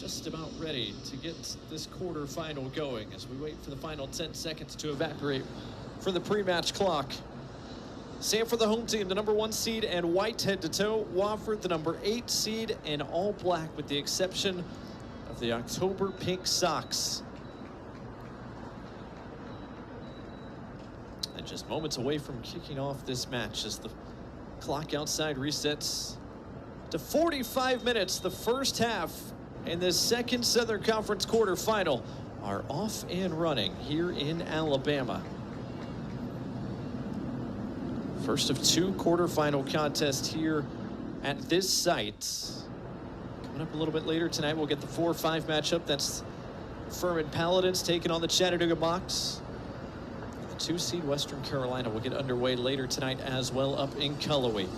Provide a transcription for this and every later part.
just about ready to get this quarterfinal going as we wait for the final 10 seconds to evaporate for the pre-match clock. Samford, the home team, the #1 seed and white head to toe. Wofford, the #8 seed and all black with the exception of the October pink socks. And just moments away from kicking off this match as the clock outside resets to 45 minutes. The first half in this second Southern Conference quarterfinal are off and running here in Alabama. First of 2 quarterfinal contests here at this site. Coming up a little bit later tonight, we'll get the 4-5 matchup. That's Furman Paladins taking on the Chattanooga Mocs. The 2 seed Western Carolina will get underway later tonight as well up in Cullowhee.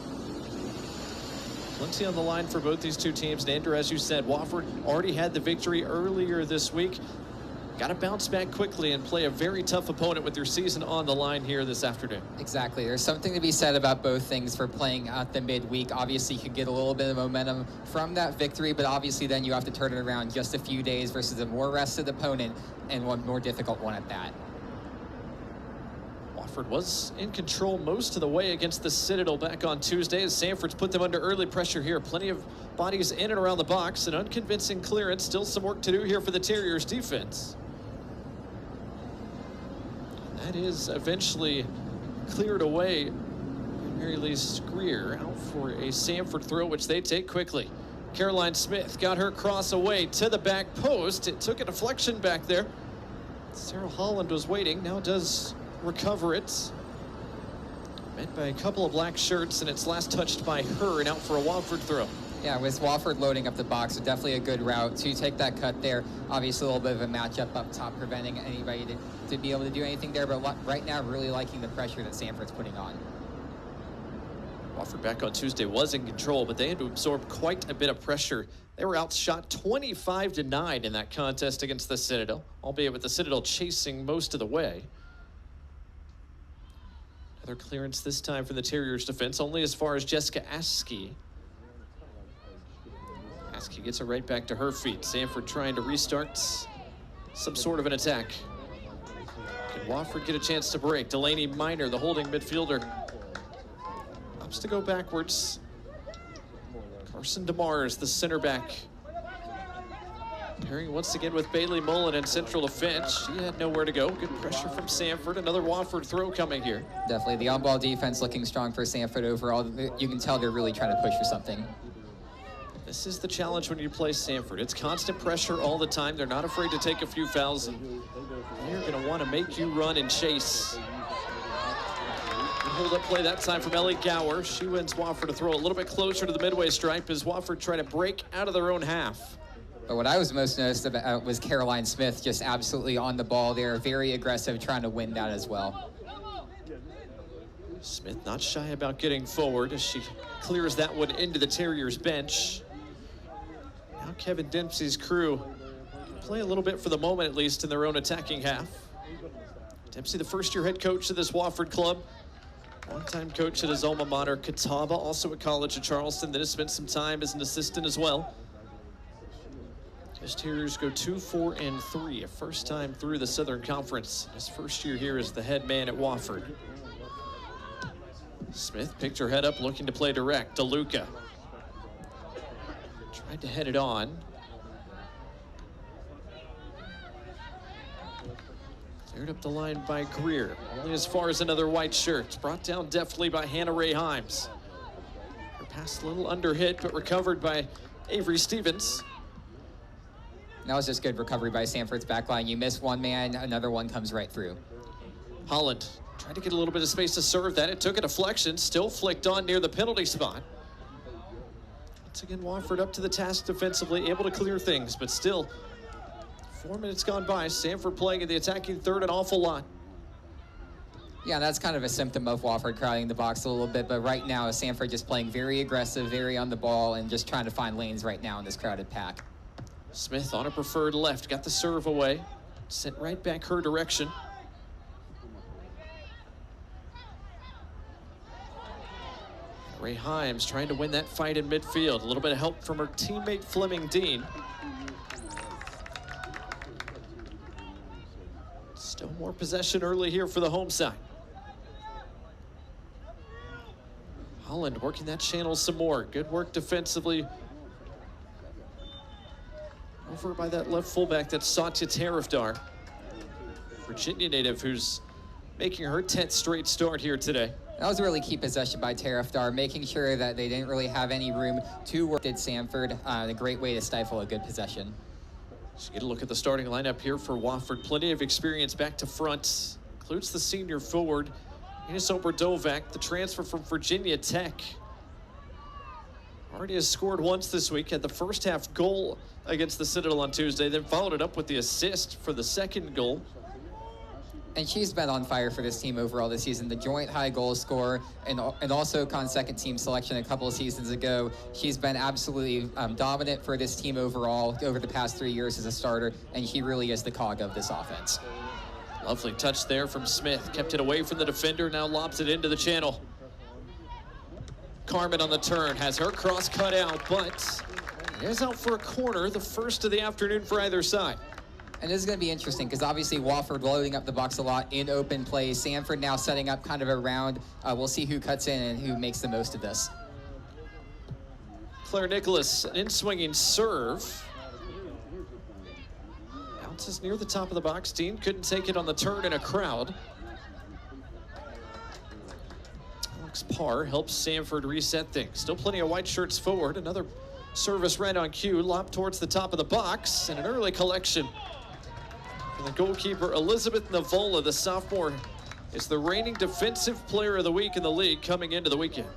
Plenty on the line for both these 2 teams. And Andrew, as you said, Wofford already had the victory earlier this week. Got to bounce back quickly and play a very tough opponent with their season on the line here this afternoon. Exactly. There's something to be said about both things for playing at the midweek. Obviously, you could get a little bit of momentum from that victory, but obviously then you have to turn it around just a few days versus a more rested opponent and one more difficult one at that. Wofford was in control most of the way against the Citadel back on Tuesday as Samford's put them under early pressure here. Plenty of bodies in and around the box, an unconvincing clearance. Still some work to do here for the Terriers defense. That is eventually cleared away. Mary Lee Screer out for a Samford throw, which they take quickly. Caroline Smith got her cross away to the back post. It took a deflection back there. Sarah Holland was waiting, now does recover it. Met by a couple of black shirts, and it's last touched by her and out for a Wofford throw. Yeah, with Wofford loading up the box, so definitely a good route to take that cut there. Obviously, a little bit of a matchup up top, preventing anybody to be able to do anything there. But right now, really liking the pressure that Samford's putting on. Wofford back on Tuesday was in control, but they had to absorb quite a bit of pressure. They were outshot 25-9 in that contest against the Citadel, albeit with the Citadel chasing most of the way. Another clearance this time for the Terriers defense, only as far as Jessica Askey. Askey gets it right back to her feet. Samford trying to restart some sort of an attack. Can Wofford get a chance to break? Delaney Minor, the holding midfielder, opts to go backwards. Carson DeMars, the center back, pairing once again with Bailey Mullen in central defense. She had nowhere to go. Good pressure from Samford. Another Wofford throw coming here. Definitely the on-ball defense looking strong for Samford overall. You can tell they're really trying to push for something. This is the challenge when you play Samford. It's constant pressure all the time. They're not afraid to take a few fouls, and they're going to want to make you run and chase. Hold up play that time from Ellie Gower. She wins Wofford to throw a little bit closer to the midway stripe as Wofford try to break out of their own half. But what I was most noticed about was Caroline Smith just absolutely on the ball there, very aggressive, trying to win that as well. Smith not shy about getting forward as she clears that one into the Terriers bench. Now Kevin Dempsey's crew can play a little bit for the moment, at least, in their own attacking half. Dempsey, the first-year head coach of this Wofford club. Longtime coach at his alma mater, Catawba, also at College of Charleston. Then has spent some time as an assistant as well. His Terriers go 2-4-3, a first time through the Southern Conference. His first year here as the head man at Wofford. Smith picked her head up, looking to play direct. DeLuca tried to head it on. Cleared up the line by Greer, only as far as another white shirt. Brought down deftly by Hannah Ray Himes. Her pass a little under hit, but recovered by Avery Stevens. That was just good recovery by Samford's backline. You miss one man, another one comes right through. Holland tried to get a little bit of space to serve that. It took a deflection, still flicked on near the penalty spot. Once again, Wofford up to the task defensively, able to clear things, but still, 4 minutes gone by. Samford playing in the attacking third an awful lot. Yeah, that's kind of a symptom of Wofford crowding the box a little bit, but right now, Samford just playing very aggressive, very on the ball, and just trying to find lanes right now in this crowded pack. Smith on a preferred left, got the serve away, sent right back her direction. Ray Himes trying to win that fight in midfield. A little bit of help from her teammate Fleming Dean. Still more possession early here for the home side. Holland working that channel some more. Good work defensively. Over by that left fullback, that's Satya Tarifdar. Virginia native who's making her 10th straight start here today. That was a really key possession by Tarifdar, making sure that they didn't really have any room to work. Did Samford, a great way to stifle a good possession. So get a look at the starting lineup here for Wofford. Plenty of experience back to front. Includes the senior forward, Ines Oberdovac, the transfer from Virginia Tech. Already has scored once this week, had the first half goal against the Citadel on Tuesday, then followed it up with the assist for the second goal. And she's been on fire for this team overall this season. The joint high goal scorer and also SoCon second team selection a couple of seasons ago. She's been absolutely dominant for this team overall over the past 3 years as a starter, and she really is the cog of this offense. Lovely touch there from Smith. Kept it away from the defender, now lobs it into the channel. Carmen on the turn, has her cross cut out, but is out for a corner, the first of the afternoon for either side. And this is going to be interesting because obviously Wofford loading up the box a lot in open play. Samford now setting up kind of a round. We'll see who cuts in and who makes the most of this. Claire Nicholas, an in-swinging serve. Bounces near the top of the box. Dean couldn't take it on the turn in a crowd. Alex Parr helps Samford reset things. Still plenty of white shirts forward. Another service right on cue. Lob towards the top of the box. And an early collection. The goalkeeper, Elizabeth Navola, the sophomore, is the reigning defensive player of the week in the league coming into the weekend.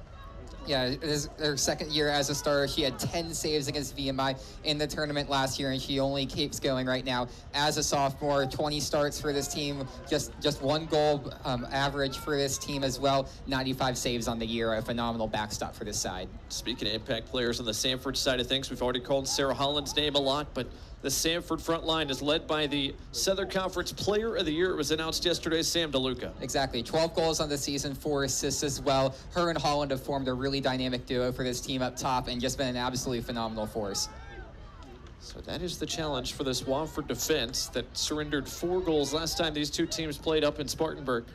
Yeah, it is her second year as a starter. She had 10 saves against VMI in the tournament last year, and she only keeps going right now as a sophomore. 20 starts for this team, just one goal average for this team as well. 95 saves on the year, a phenomenal backstop for this side. Speaking of impact players on the Samford side of things, we've already called Sarah Holland's name a lot, but the Samford front line is led by the Southern Conference Player of the Year. It was announced yesterday, Sam DeLuca. Exactly. 12 goals on the season, 4 assists as well. Her and Holland have formed a really dynamic duo for this team up top and just been an absolutely phenomenal force. So that is the challenge for this Wofford defense that surrendered 4 goals last time these two teams played up in Spartanburg.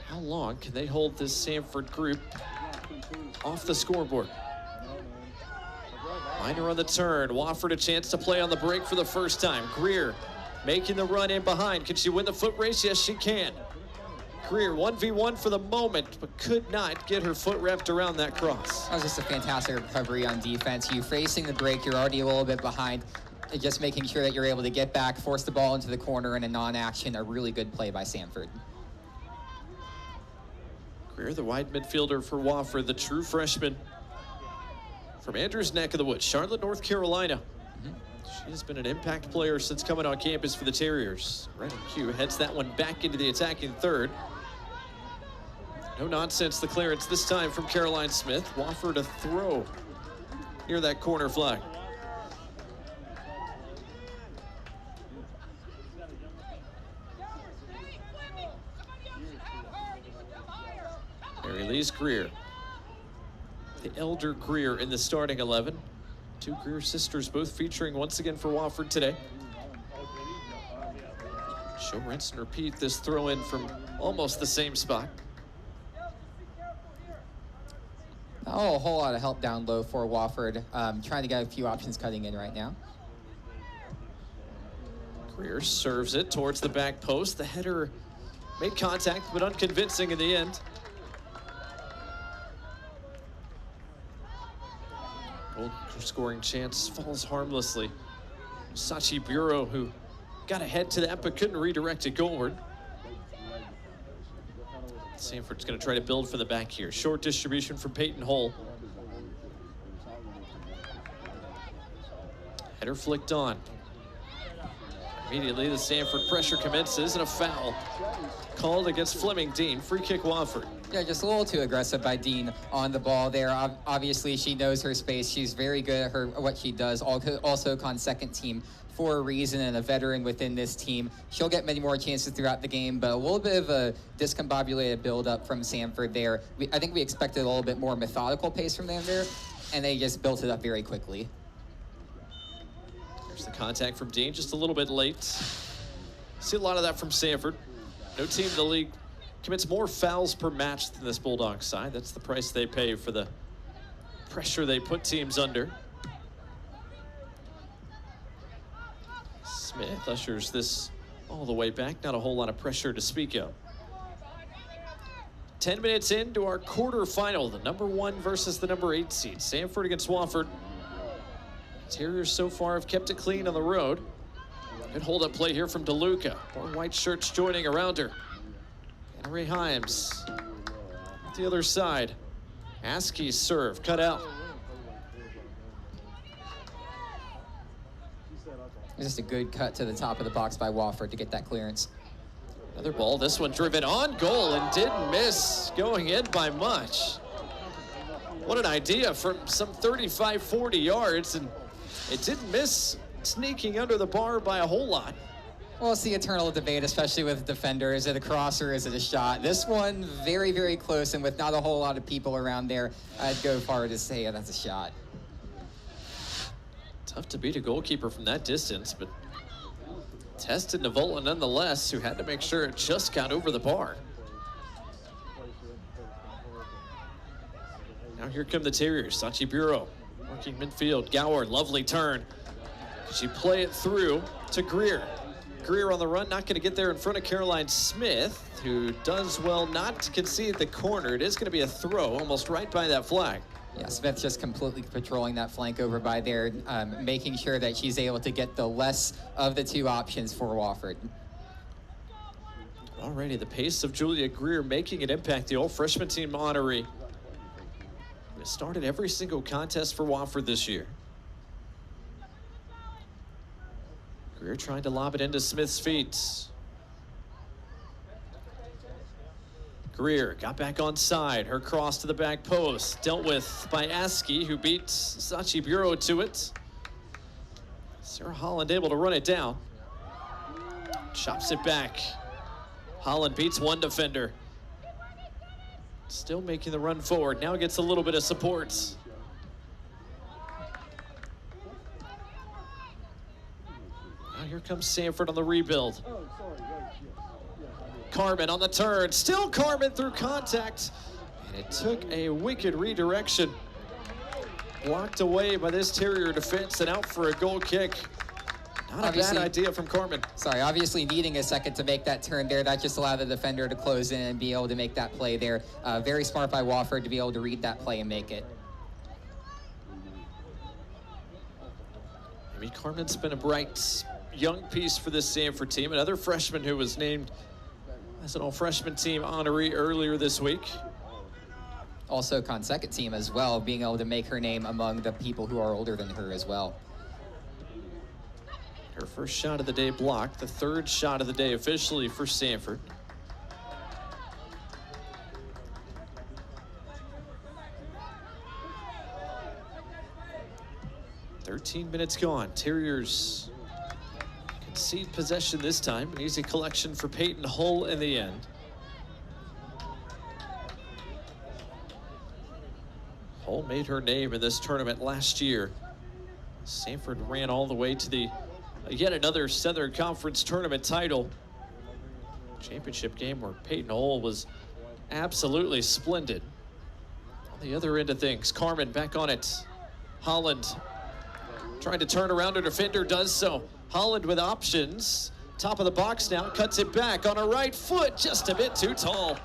How long can they hold this Samford group off the scoreboard? Minor on the turn. Wofford a chance to play on the break for the first time. Greer making the run in behind. Can she win the foot race? Yes, she can. Greer 1v1 for the moment, but could not get her foot wrapped around that cross. That was just a fantastic recovery on defense. You facing the break, you're already a little bit behind. Just making sure that you're able to get back, force the ball into the corner in a non-action. A really good play by Samford. Greer, the wide midfielder for Wofford, the true freshman from Andrews neck of the woods, Charlotte, North Carolina. She has been an impact player since coming on campus for the Terriers. Right on cue, heads that one back into the attacking third. No nonsense, the clearance this time from Caroline Smith. Wofford a throw near that corner flag. Mary Lee's Greer. The elder Greer in the starting 11. 2 Greer sisters both featuring once again for Wofford today. Show, rinse, and repeat this throw in from almost the same spot. Oh, a whole lot of help down low for Wofford. Trying to get a few options cutting in right now. Greer serves it towards the back post. The header made contact, but unconvincing in the end. Goal scoring chance falls harmlessly. Sachi Bureau, who got ahead to that but couldn't redirect it goalward. Samford's going to try to build from the back here. Short distribution from Peyton Hull. Header flicked on. Immediately the Samford pressure commences and a foul called against Fleming Dean. Free kick Wofford. Yeah, just a little too aggressive by Dean on the ball there. Obviously, she knows her space. She's very good at what she does. Also on second team for a reason and a veteran within this team. She'll get many more chances throughout the game, but a little bit of a discombobulated build-up from Samford there. I think we expected a little bit more methodical pace from them there, and they just built it up very quickly. There's the contact from Dean, just a little bit late. See a lot of that from Samford. No team in the league commits more fouls per match than this Bulldogs side. That's the price they pay for the pressure they put teams under. Smith ushers this all the way back. Not a whole lot of pressure to speak of. 10 minutes into our quarterfinal, the number 1 versus the number 8 seed. Samford against Wofford. Terriers so far have kept it clean on the road. Good hold-up play here from DeLuca. More white shirts joining around her. Henry Himes the other side. Askey's serve cut out. Just a good cut to the top of the box by Wofford to get that clearance. Another ball, this one driven on goal and didn't miss, going in by much. What an idea from some 35, 40 yards, and it didn't miss, sneaking under the bar by a whole lot. Well, it's the eternal debate, especially with the defender. Is it a cross or is it a shot? This one, very, very close, and with not a whole lot of people around there, I'd go far to say that's a shot. Tough to beat a goalkeeper from that distance, but tested Navola nonetheless, who had to make sure it just got over the bar. Now here come the Terriers. Sachi Bureau working midfield. Gower, lovely turn. She play it through to Greer. Greer on the run, not going to get there in front of Caroline Smith, who does well not to concede the corner. It is going to be a throw, almost right by that flag. Yeah, Smith just completely patrolling that flank over by there, making sure that she's able to get the less of the two options for Wofford. Already the pace of Julia Greer making an impact. The old freshman team honoree. It started every single contest for Wofford this year. Greer trying to lob it into Smith's feet. Greer got back on side. Her cross to the back post. Dealt with by Askey, who beats Sachi Bureau to it. Sarah Holland able to run it down. Chops it back. Holland beats one defender. Still making the run forward. Now gets a little bit of support. Now here comes Samford on the rebuild. Carmen on the turn, still Carmen through contact, and it took a wicked redirection. Blocked away by this Terrier defense and out for a goal kick. Not a bad idea from Carmen. Sorry, obviously needing a second to make that turn there. That just allowed the defender to close in and be able to make that play there. Very smart by Wofford to be able to read that play and make it. I mean, Carmen's been a bright young piece for this Samford team. Another freshman who was named as an all-freshman team honoree earlier this week. Also SoCon second team as well, being able to make her name among the people who are older than her as well. Her first shot of the day blocked, the third shot of the day officially for Samford. "13 minutes gone. Terriers concede possession this time. An easy collection for Peyton Hull in the end. Hull made her name in this tournament last year. Samford ran all the way to the yet another Southern Conference tournament title. Championship game where Peyton Hull was absolutely splendid. On the other end of things, Carmen back on it. Holland trying to turn around her defender, does so. Holland with options. Top of the box now, cuts it back on her right foot, just a bit too tall.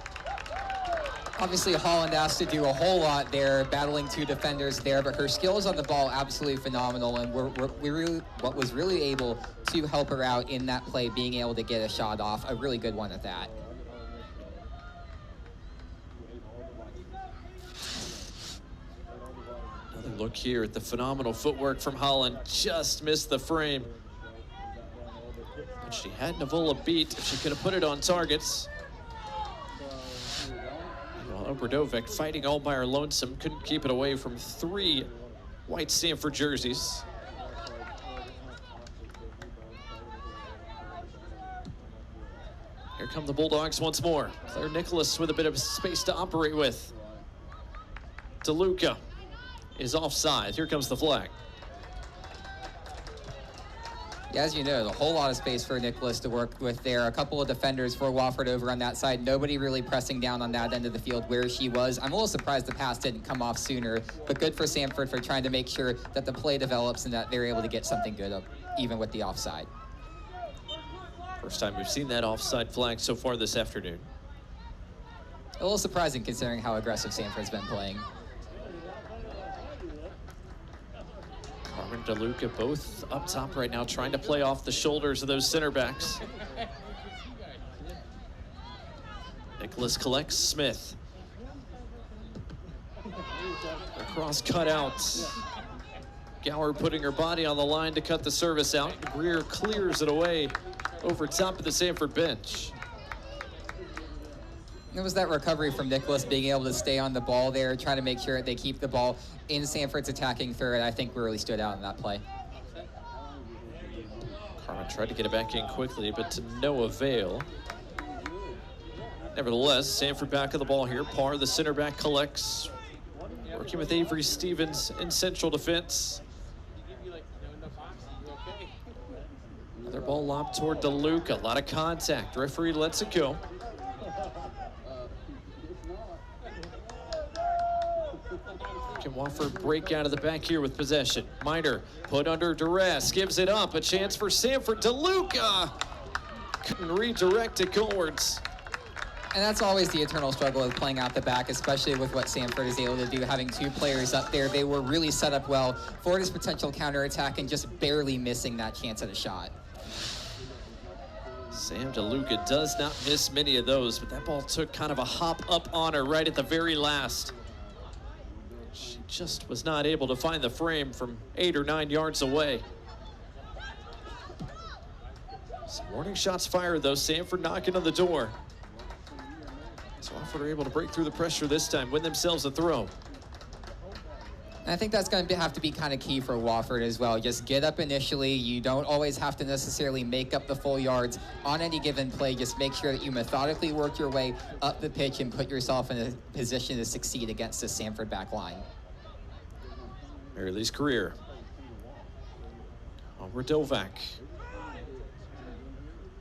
Obviously, Holland asked to do a whole lot there, battling two defenders there, but her skills on the ball absolutely phenomenal, and what was really able to help her out in that play, being able to get a shot off, a really good one at that. Another look here at the phenomenal footwork from Holland, just missed the frame. But she had Navola beat if she could have put it on targets. Obradovic fighting all by her lonesome, couldn't keep it away from three white Samford jerseys. Here come the Bulldogs once more. Claire Nicholas with a bit of space to operate with. DeLuca is offside. Here comes the flag. Yeah, as you know, a whole lot of space for Nicholas to work with there. A couple of defenders for Wofford over on that side. Nobody really pressing down on that end of the field where she was. I'm a little surprised the pass didn't come off sooner, but good for Samford for trying to make sure that the play develops and that they're able to get something good up, even with the offside. First time we've seen that offside flag so far this afternoon. A little surprising considering how aggressive Samford's been playing. Carmen DeLuca both up top right now, trying to play off the shoulders of those center backs. Nicholas collects Smith. Across cutout. Gower putting her body on the line to cut the service out. Greer clears it away over top of the Samford bench. It was that recovery from Nicholas being able to stay on the ball there, trying to make sure they keep the ball in Samford's attacking third. I think really stood out in that play. Carmen tried to get it back in quickly, but to no avail. Nevertheless, Samford back of the ball here. Parr, the center back, collects. Working with Avery Stevens in central defense. Another ball lobbed toward DeLuca. A lot of contact. Referee lets it go. Can Wofford break out of the back here with possession? Miner put under duress, gives it up. A chance for Samford. DeLuca couldn't redirect it goalwards. And that's always the eternal struggle of playing out the back, especially with what Samford is able to do, having two players up there. They were really set up well for this potential counterattack and just barely missing that chance at a shot. Sam DeLuca does not miss many of those, but that ball took kind of a hop up on her right at the very last. She just was not able to find the frame from 8 or 9 yards away. Some warning shots fired though. Samford knocking on the door. So Wofford are able to break through the pressure this time, win themselves a throw. And I think that's going to have to be kind of key for Wofford as well. Just get up initially. You don't always have to necessarily make up the full yards on any given play. Just make sure that you methodically work your way up the pitch and put yourself in a position to succeed against the Samford back line. Mary Lee's career. Over Dovak.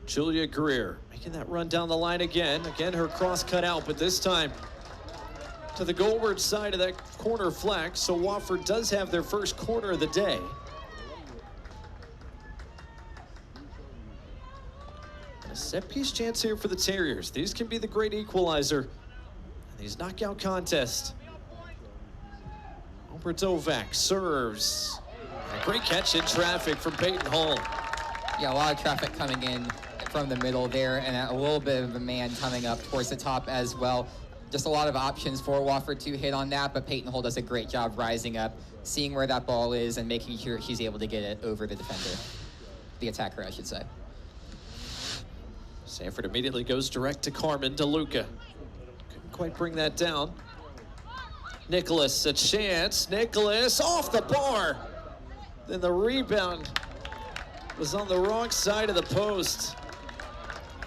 Julia Greer making that run down the line again. Again, her cross cut out, but this time to the goalward side of that corner flag. So Wofford does have their first corner of the day. And a set piece chance here for the Terriers. These can be the great equalizer in these knockout contests. Over Dovak serves. A great catch in traffic from Peyton Hall. Yeah, a lot of traffic coming in from the middle there, and a little bit of a man coming up towards the top as well. Just a lot of options for Wofford to hit on that, but Peyton Hall does a great job rising up, seeing where that ball is, and making sure she's able to get it over the defender. The attacker, I should say. Samford immediately goes direct to Carmen DeLuca. Couldn't quite bring that down. Nicholas, a chance. Nicholas off the bar. Then the rebound was on the wrong side of the post.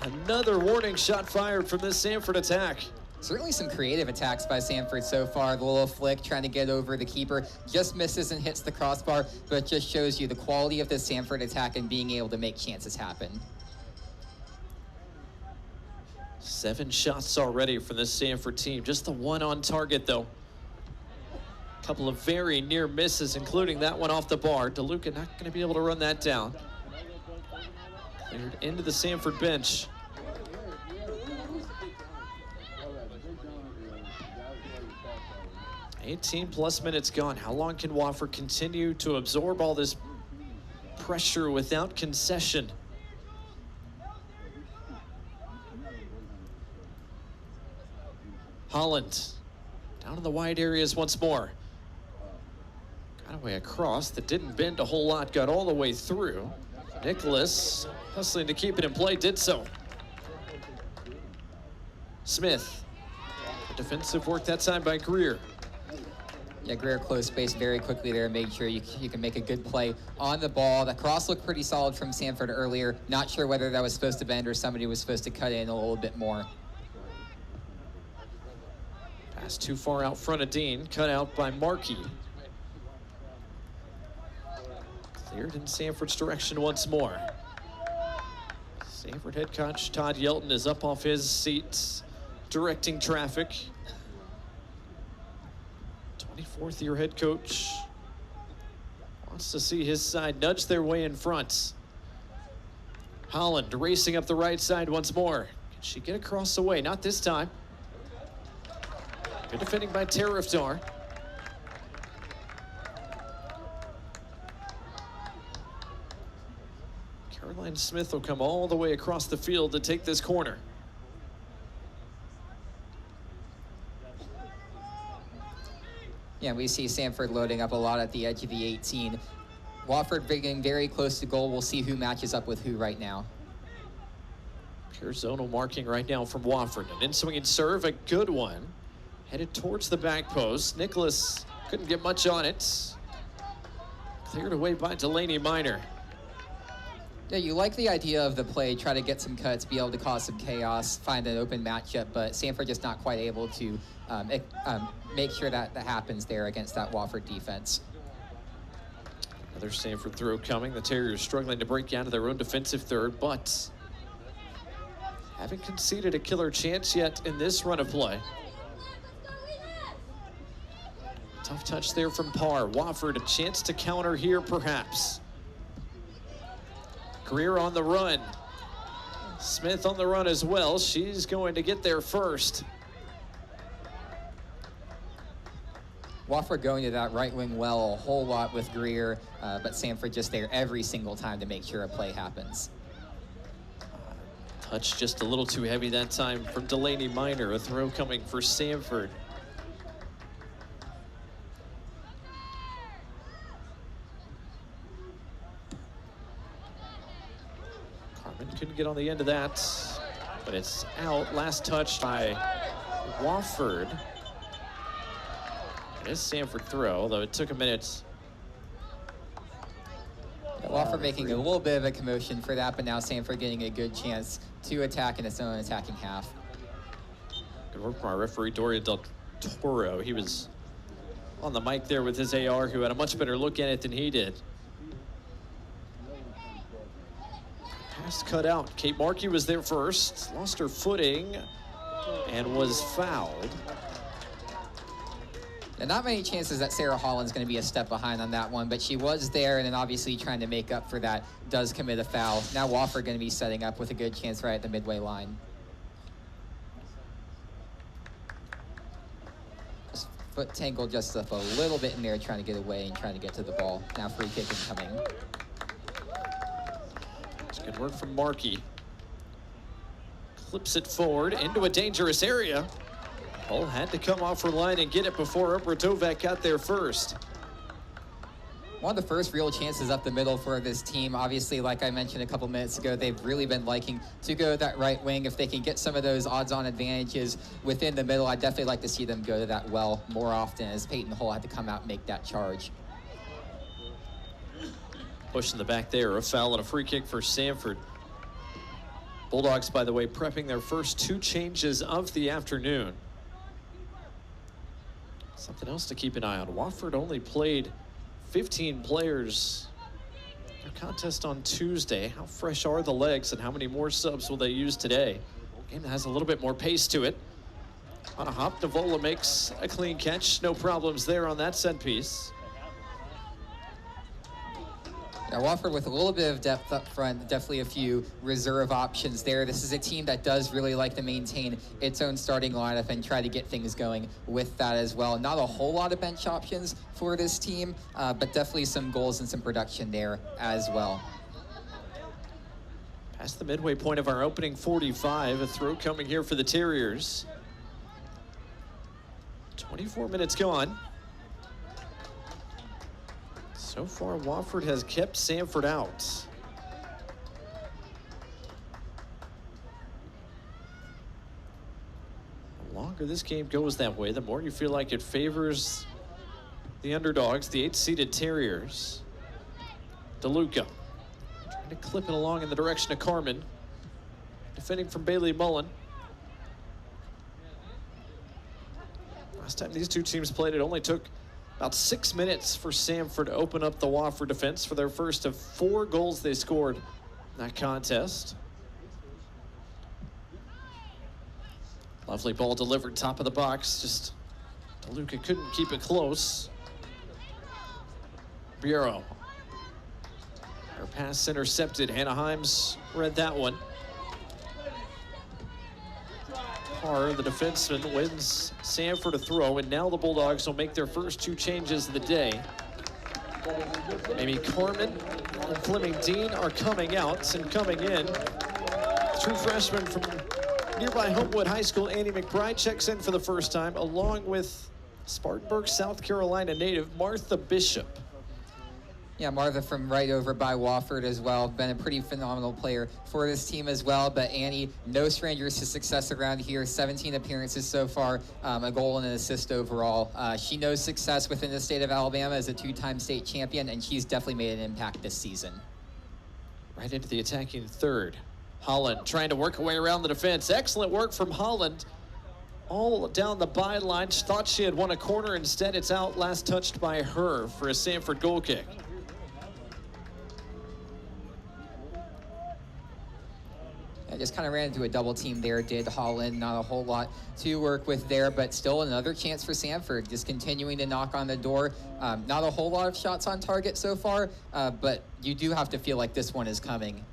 Another warning shot fired from this Samford attack. Certainly some creative attacks by Samford so far. The little flick trying to get over the keeper, just misses and hits the crossbar, but it just shows you the quality of this Samford attack and being able to make chances happen. 7 shots already from this Samford team. Just the one on target though. A couple of very near misses, including that one off the bar. DeLuca not going to be able to run that down. Cleared into the Samford bench. +18 minutes gone. How long can Wofford continue to absorb all this pressure without concession? Holland down in the wide areas once more. Got away across that didn't bend a whole lot, got all the way through. Nicholas hustling to keep it in play, did so. Smith. Defensive work that time by Greer. Yeah, Greer closed space very quickly there, made sure you can make a good play on the ball. The cross looked pretty solid from Samford earlier. Not sure whether that was supposed to bend or somebody was supposed to cut in a little bit more. Pass too far out front of Dean, cut out by Markey. Cleared in Samford's direction once more. Samford head coach Todd Yelton is up off his seat, directing traffic. 24th year head coach wants to see his side nudge their way in front. Holland racing up the right side once more. Can she get across the way? Not this time. Good defending by Tariftar. Caroline Smith will come all the way across the field to take this corner. Yeah, we see Samford loading up a lot at the edge of the 18. Wofford getting very close to goal. We'll see who matches up with who right now. Pure zonal marking right now from Wofford. An in-swinging serve, a good one. Headed towards the back post. Nicholas couldn't get much on it. Cleared away by Delaney Minor. Yeah, you like the idea of the play, try to get some cuts, be able to cause some chaos, find an open matchup, but Samford just not quite able to make sure that happens there against that Wofford defense. Another Samford throw coming. The Terriers struggling to break out of their own defensive third, but haven't conceded a killer chance yet in this run of play. Tough touch there from Parr. Wofford a chance to counter here perhaps. Greer on the run. Smith on the run as well. She's going to get there first. Wofford going to that right wing well a whole lot with Greer, but Samford just there every single time to make sure a play happens. Touch just a little too heavy that time from Delaney Minor. A throw coming for Samford. Couldn't get on the end of that, but it's out. Last touch by Wofford. It is Samford throw, although it took a minute. Wofford making a little bit of a commotion for that, but now Samford getting a good chance to attack in its own attacking half. Good work from our referee, Doria Del Toro. He was on the mic there with his AR, who had a much better look at it than he did. Pass cut out. Kate Markey was there first, lost her footing, and was fouled. And not many chances that Sarah Holland's going to be a step behind on that one, but she was there, and then obviously trying to make up for that, does commit a foul. Now Wofford going to be setting up with a good chance right at the midway line. Foot tangled just up a little bit in there, trying to get away and trying to get to the ball. Now free kick incoming. Good work from Markey. Clips it forward into a dangerous area. Hull had to come off her line and get it before Obradovac got there first. One of the first real chances up the middle for this team. Obviously, like I mentioned a couple minutes ago, they've really been liking to go that right wing. If they can get some of those odds-on advantages within the middle, I'd definitely like to see them go to that well more often, as Peyton Hull had to come out and make that charge. Push in the back there, a foul and a free kick for Samford. Bulldogs, by the way, prepping their first 2 changes of the afternoon. Something else to keep an eye on. Wofford only played 15 players. Their contest on Tuesday. How fresh are the legs and how many more subs will they use today? Game that has a little bit more pace to it. On a hop, Navola makes a clean catch. No problems there on that set piece. Now, Wofford with a little bit of depth up front, definitely a few reserve options there. This is a team that does really like to maintain its own starting lineup and try to get things going with that as well. Not a whole lot of bench options for this team, but definitely some goals and some production there as well. Past the midway point of our opening 45, a throw coming here for the Terriers. 24 minutes gone. So far, Wofford has kept Samford out. The longer this game goes that way, the more you feel like it favors the underdogs, the 8-seeded Terriers. DeLuca trying to clip it along in the direction of Carmen. Defending from Bailey Mullen. Last time these two teams played, it only took About 6 minutes for Samford to open up the Wofford defense for their first of 4 goals they scored in that contest. Lovely ball delivered top of the box. Just DeLuca couldn't keep it close. Bureau. Her pass intercepted. Hannah Himes read that one. Parr, the defenseman, wins Samford a throw, and now the Bulldogs will make their first 2 changes of the day. Amy Corman and Fleming Dean are coming out, and coming in, true freshman from nearby Homewood High School, Annie McBride, checks in for the first time, along with Spartanburg, South Carolina native Martha Bishop. Yeah, Martha from right over by Wofford as well. Been a pretty phenomenal player for this team as well. But Annie, no strangers to success around here. 17 appearances so far, a goal and an assist overall. She knows success within the state of Alabama as a 2-time state champion, and she's definitely made an impact this season. Right into the attacking third. Holland trying to work her way around the defense. Excellent work from Holland. All down the byline. She thought she had won a corner. Instead, it's out, last touched by her for a Samford goal kick. I just kind of ran into a double team there, did Holland. Not a whole lot to work with there, but still another chance for Samford, just continuing to knock on the door. Not a whole lot of shots on target so far, but you do have to feel like this one is coming.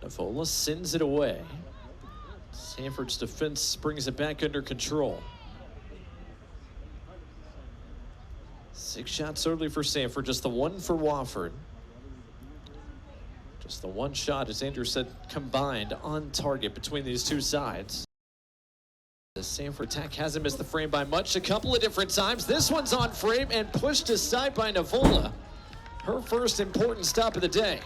Navola sends it away. Samford's defense brings it back under control. 6 shots early for Samford, just the 1 for Wofford. Just the 1 shot, as Andrew said, combined on target between these 2 sides. The Samford attack hasn't missed the frame by much, a couple of different times. This one's on frame and pushed aside by Navola. Her first important stop of the day.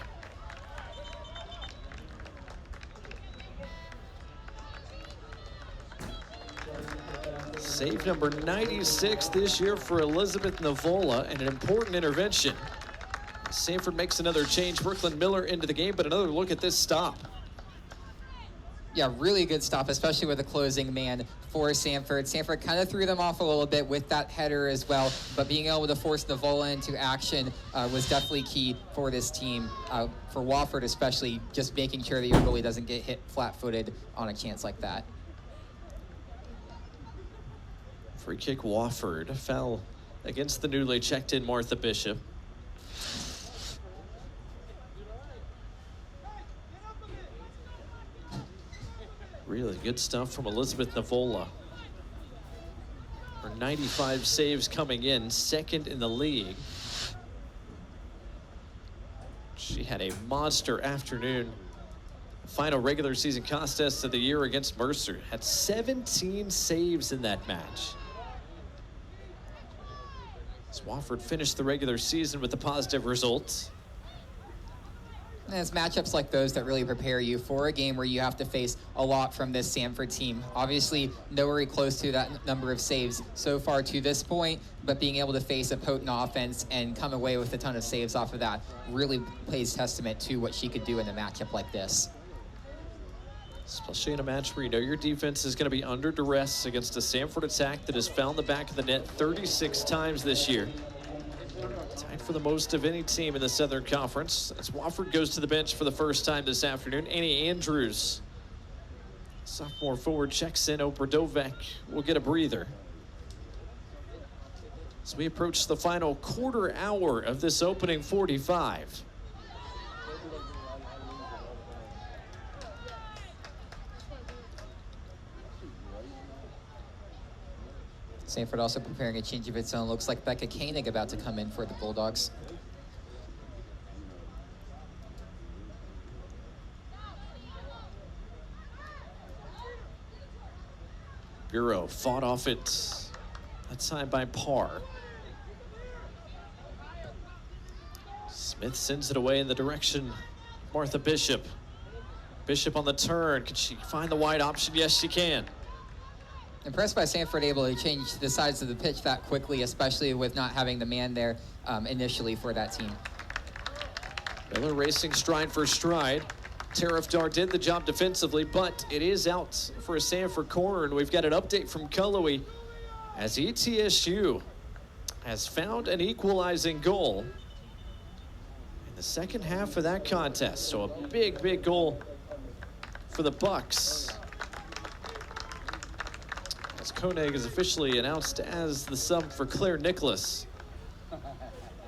Save number 96 this year for Elizabeth Navola, and an important intervention. Samford makes another change. Brooklyn Miller into the game, but another look at this stop. Yeah, really good stop, especially with the closing man for Samford. Samford kind of threw them off a little bit with that header as well, but being able to force Navola into action was definitely key for this team. For Wofford especially, just making sure that your goalie doesn't get hit flat-footed on a chance like that. Free kick Wofford. Foul against the newly checked in Martha Bishop. Really good stuff from Elizabeth Navola. Her 95 saves coming in, 2nd in the league. She had a monster afternoon. Final regular season contest of the year against Mercer. Had 17 saves in that match. As Wofford finished the regular season with a positive result. And it's matchups like those that really prepare you for a game where you have to face a lot from this Samford team. Obviously, nowhere close to that number of saves so far to this point, but being able to face a potent offense and come away with a ton of saves off of that really pays testament to what she could do in a matchup like this. Especially in a match where you know your defense is going to be under duress against a Samford attack that has found the back of the net 36 times this year. Tied for the most of any team in the Southern Conference. As Wofford goes to the bench for the first time this afternoon, Annie Andrews, sophomore forward, checks in. Oprah Dovek will get a breather. As we approach the final quarter hour of this opening 45. Samford also preparing a change of its own. Looks like Becca Koenig about to come in for the Bulldogs. Bureau fought off it. That time by Parr. Smith sends it away in the direction of Martha Bishop. Bishop on the turn. Can she find the wide option? Yes, she can. Impressed by Samford able to change the sides of the pitch that quickly, especially with not having the man there initially for that team. Miller racing stride for stride. Tarifdar did the job defensively, but it is out for a Samford corner, and we've got an update from Cullowhee. as ETSU has found an equalizing goal in the second half of that contest. So a big goal for the Bucks, as Koenig is officially announced as the sub for Claire Nicholas.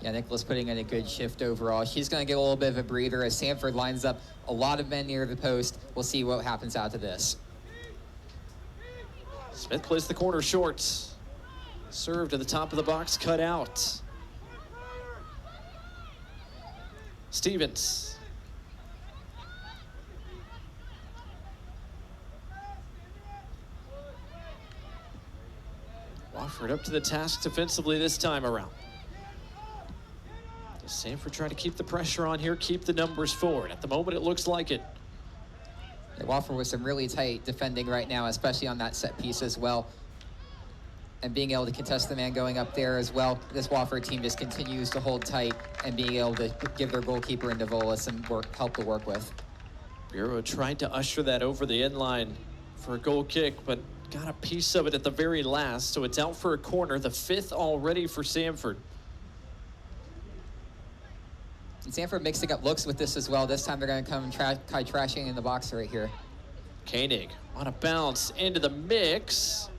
Yeah, Nicholas putting in a good shift overall. She's going to get a little bit of a breather as Samford lines up a lot of men near the post. We'll see what happens out of this. Smith plays the corner short. Serve to the top of the box, cut out. Stevens. Wofford up to the task defensively this time around. Does Samford try to keep the pressure on here, keep the numbers forward? At the moment, it looks like it. Yeah, Wofford with some really tight defending right now, especially on that set piece as well. And being able to contest the man going up there as well. This Wofford team just continues to hold tight and being able to give their goalkeeper in Devola some help to work with. Bureau tried to usher that over the end line for a goal kick, but got a piece of it at the very last, so it's out for a corner, the 5th already for Samford. And Samford mixing up looks with this as well. This time they're going to come trashing in the box right here. Koenig on a bounce into the mix.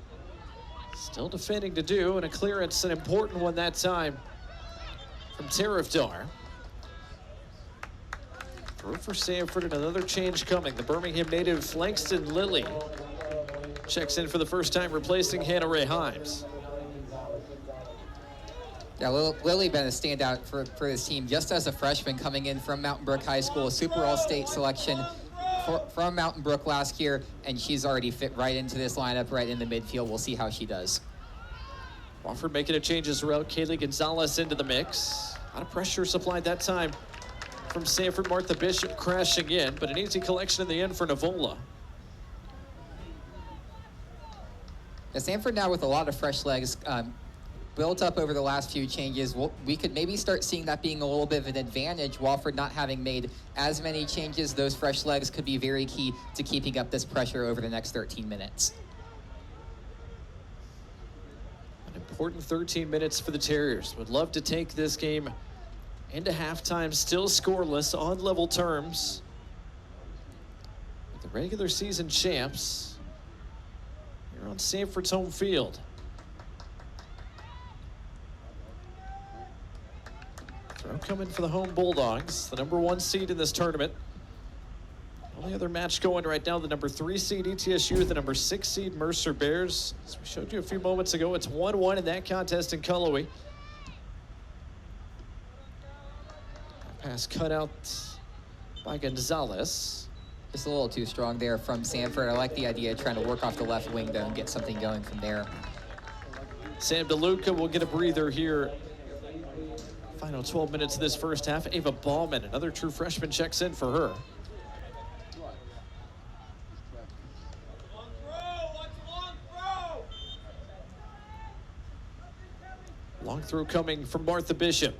Still defending to do, and a clearance, an important one that time from Tarifdar. Through for Samford, and another change coming. The Birmingham native Langston Lilly checks in for the first time, replacing Hannah Ray Himes. Yeah, Lily been a standout for this team just as a freshman coming in from Mountain Brook High School, a Super All-State selection from Mountain Brook last year, and she's already fit right into this lineup, right in the midfield. We'll see how she does. Wofford making a change as well. Kaylee Gonzalez into the mix. A lot of pressure supplied that time from Samford. Martha Bishop crashing in, but an easy collection in the end for Navola. Yeah, Samford now with a lot of fresh legs, built up over the last few changes. We could maybe start seeing that being a little bit of an advantage. Wofford not having made as many changes, those fresh legs could be very key to keeping up this pressure over the next 13 minutes. An important 13 minutes for the Terriers. Would love to take this game into halftime, still scoreless, on level terms with the regular season champs here on Samford's home field. Throw coming for the home Bulldogs, the #1 seed in this tournament. Only other match going right now, the #3 seed ETSU, the #6 seed Mercer Bears. As we showed you a few moments ago, it's 1-1 in that contest in Cullowhee. Pass cut out by Gonzalez. Just a little too strong there from Samford. I like the idea of trying to work off the left wing though and get something going from there. Sam DeLuca will get a breather here. Final 12 minutes of this first half. Ava Ballman, another true freshman, checks in for her. Long throw coming from Martha Bishop.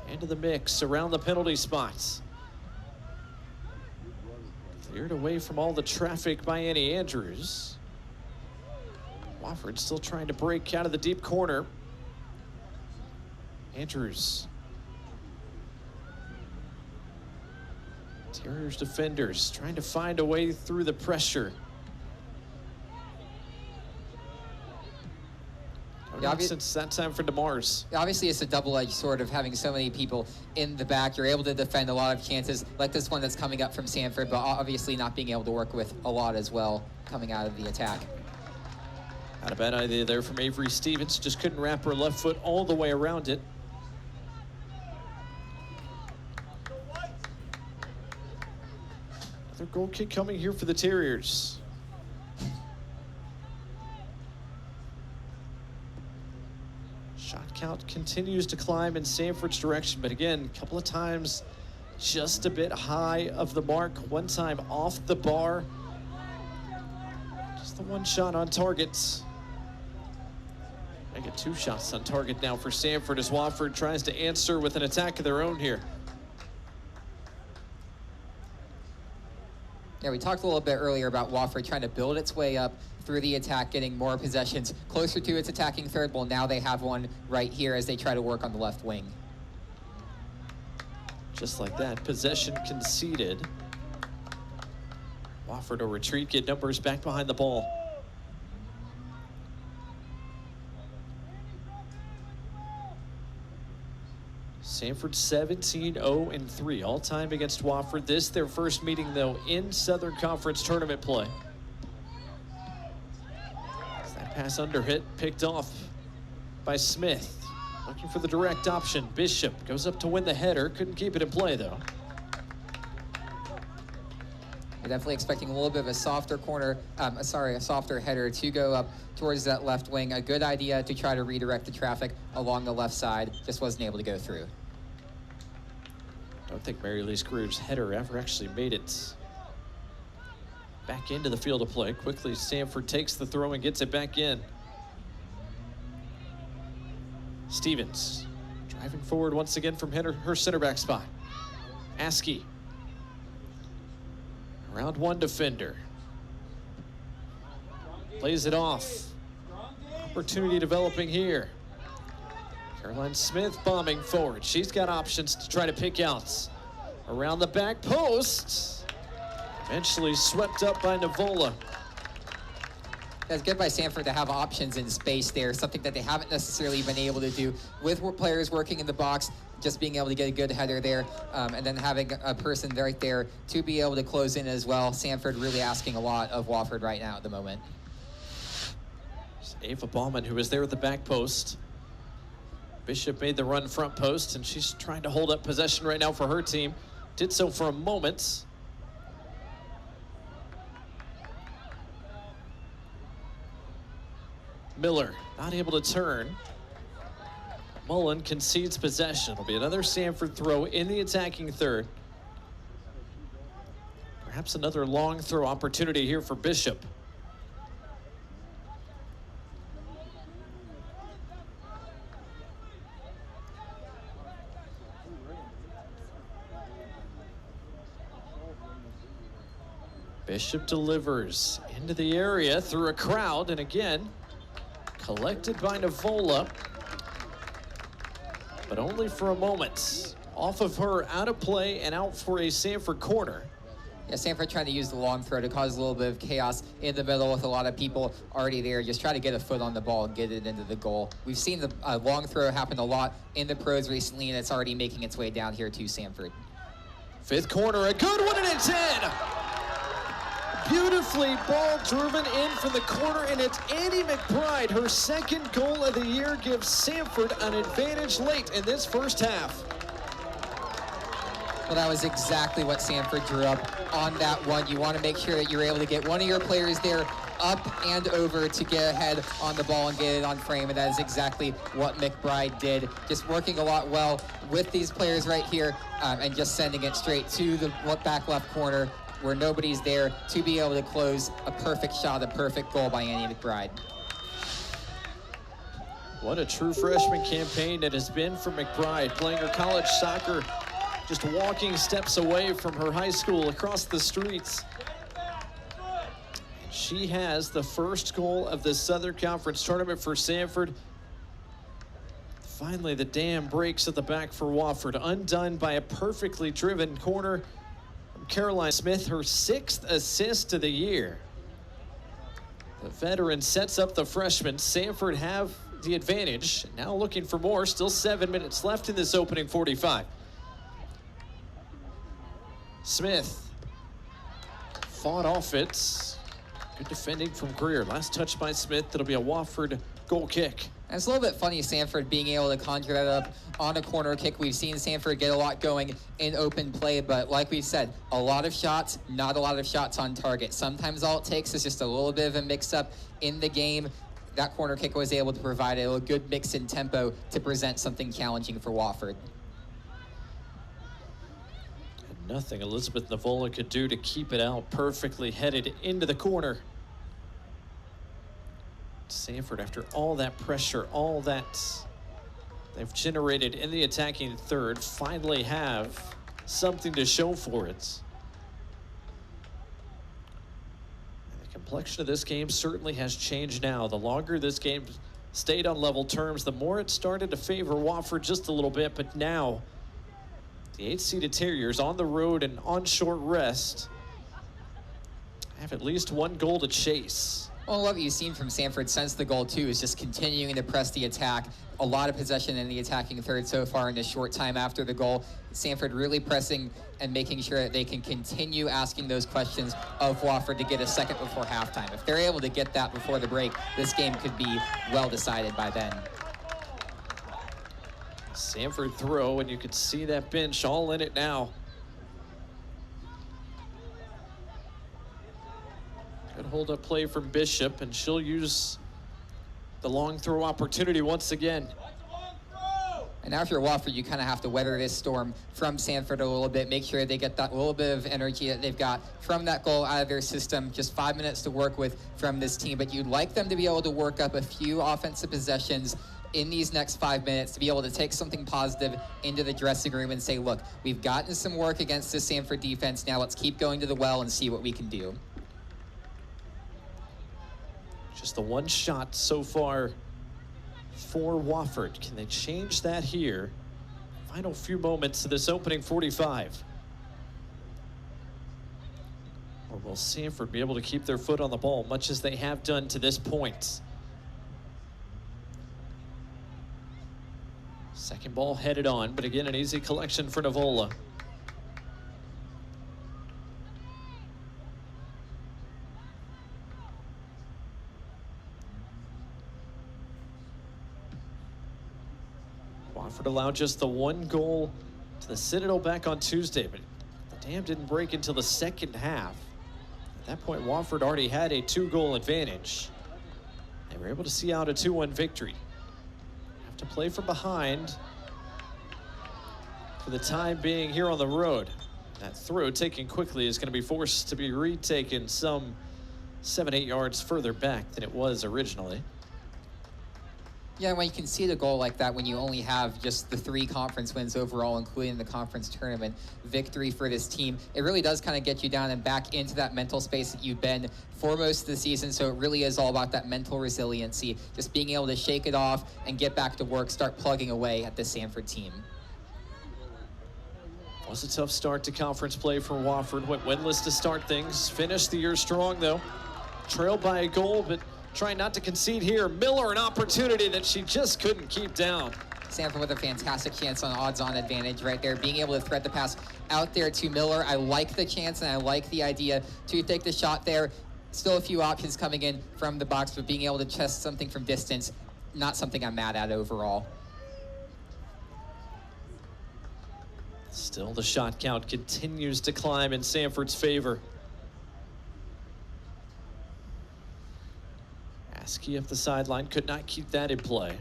Into the mix around the penalty spots. Cleared away from all the traffic by Annie Andrews. Wofford still trying to break out of the deep corner. Andrews. Terriers defenders trying to find a way through the pressure. Since that time for DeMars. Obviously, it's a double-edged sword of having so many people in the back. You're able to defend a lot of chances, like this one that's coming up from Samford, but obviously not being able to work with a lot as well coming out of the attack. Not a bad idea there from Avery Stevens. Just couldn't wrap her left foot all the way around it. Another goal kick coming here for the Terriers. Shot count continues to climb in Samford's direction, but again, a couple of times just a bit high of the mark. One time off the bar. Just the one shot on target. I get 2 shots on target now for Samford as Wofford tries to answer with an attack of their own here. Yeah, we talked a little bit earlier about Wofford trying to build its way up through the attack, getting more possessions closer to its attacking third. Well, now they have one right here as they try to work on the left wing. Just like that, possession conceded. Wofford a retreat, get numbers back behind the ball. Samford 17-0-3 all time against Wofford. This their first meeting though in Southern Conference tournament play. As that pass under hit, picked off by Smith. Looking for the direct option. Bishop goes up to win the header. Couldn't keep it in play though. We're definitely expecting a little bit of a softer corner, a softer header to go up towards that left wing. A good idea to try to redirect the traffic along the left side. Just wasn't able to go through. I don't think Mary Lee Scrooge's header ever actually made it back into the field of play. Quickly, Samford takes the throw and gets it back in. Stevens driving forward once again from her center back spot. Askey. Round one defender. Plays it off. Opportunity developing here. Caroline Smith bombing forward. She's got options to try to pick outs. Around the back post. Eventually swept up by Navola. That's good by Samford to have options in space there, something that they haven't necessarily been able to do with players working in the box, just being able to get a good header there, and then having a person right there to be able to close in as well. Samford really asking a lot of Wofford right now at the moment. It's Ava Bauman who was there at the back post. Bishop made the run front post, and she's trying to hold up possession right now for her team. Did so for a moment. Miller not able to turn. Mullen concedes possession. It'll be another Samford throw in the attacking third. Perhaps another long throw opportunity here for Bishop. Bishop delivers into the area through a crowd, and again, collected by Navola, but only for a moment. Off of her, out of play, and out for a Samford corner. Yeah, Samford trying to use the long throw to cause a little bit of chaos in the middle with a lot of people already there. Just try to get a foot on the ball and get it into the goal. We've seen the long throw happen a lot in the pros recently, and it's already making its way down here to Samford. Fifth corner, a good one, and it's in! Beautifully ball driven in from the corner, and it's Annie McBride. Her second goal of the year gives Samford an advantage late in this first half. Well, that was exactly what Samford drew up on that one. You want to make sure that you're able to get one of your players there up and over to get ahead on the ball and get it on frame, and that is exactly what McBride did. Just working a lot well with these players right here, and just sending it straight to the back left corner where nobody's there to be able to close a perfect shot, a perfect goal by Annie McBride. What a true freshman campaign it has been for McBride, playing her college soccer, just walking steps away from her high school across the streets. She has the first goal of the Southern Conference tournament for Samford. Finally, the dam breaks at the back for Wofford, undone by a perfectly driven corner from Caroline Smith, her 6th assist of the year. The veteran sets up the freshman. Samford have the advantage. Now looking for more. Still 7 minutes left in this opening 45. Smith fought off it. Good defending from Greer. Last touch by Smith. It'll be a Wofford goal kick. And it's a little bit funny, Samford being able to conjure that up on a corner kick. We've seen Samford get a lot going in open play, but like we said, a lot of shots, not a lot of shots on target. Sometimes all it takes is just a little bit of a mix-up in the game. That corner kick was able to provide a good mix in tempo to present something challenging for Wofford. And nothing Elizabeth Navola could do to keep it out. Perfectly headed into the corner. Samford, after all that pressure, all that they've generated in the attacking third, finally have something to show for it. complexion of this game certainly has changed now. The longer this game stayed on level terms, the more it started to favor Wofford just a little bit. But now, the 8th-seeded Terriers on the road and on short rest have at least one goal to chase. Well, what you've seen from Samford since the goal, too, is just continuing to press the attack. A lot of possession in the attacking third so far in a short time after the goal. Samford really pressing and making sure that they can continue asking those questions of Wofford to get a second before halftime. If they're able to get that before the break, this game could be well decided by then. Samford throw, and you can see that bench all in it now. Good hold-up play from Bishop, and she'll use the long throw opportunity once again. And now if you're Wofford, you kind of have to weather this storm from Samford a little bit, make sure they get that little bit of energy that they've got from that goal out of their system. Just 5 minutes to work with from this team, but you'd like them to be able to work up a few offensive possessions in these next 5 minutes to be able to take something positive into the dressing room and say, look, we've gotten some work against this Samford defense. Now let's keep going to the well and see what we can do. Just the one shot so far for Wofford. Can they change that here? Final few moments of this opening 45. Or will Samford be able to keep their foot on the ball, much as they have done to this point? Second ball headed on, but again, an easy collection for Navola. Wofford allowed just the one goal to the Citadel back on Tuesday, but the dam didn't break until the second half. At that point, Wofford already had a 2-goal advantage. They were able to see out a 2-1 victory. Have to play from behind for the time being here on the road. That throw taken quickly is going to be forced to be retaken some 7-8 yards further back than it was originally. Yeah, when you can see the goal like that, when you only have just the 3 conference wins overall, including the conference tournament victory for this team, it really does kind of get you down and back into that mental space that you've been for most of the season. So it really is all about that mental resiliency, just being able to shake it off and get back to work, start plugging away at this Samford team. Was a tough start to conference play for Wofford. Went winless to start things. Finished the year strong, though. Trailed by a goal, but trying not to concede here. Miller, an opportunity that she just couldn't keep down. Samford with a fantastic chance on odds-on advantage right there, being able to thread the pass out there to Miller. I like the chance and I like the idea to take the shot there. Still a few options coming in from the box, but being able to chest something from distance, not something I'm mad at overall. Still, the shot count continues to climb in Samford's favor. Askey up the sideline, could not keep that in play.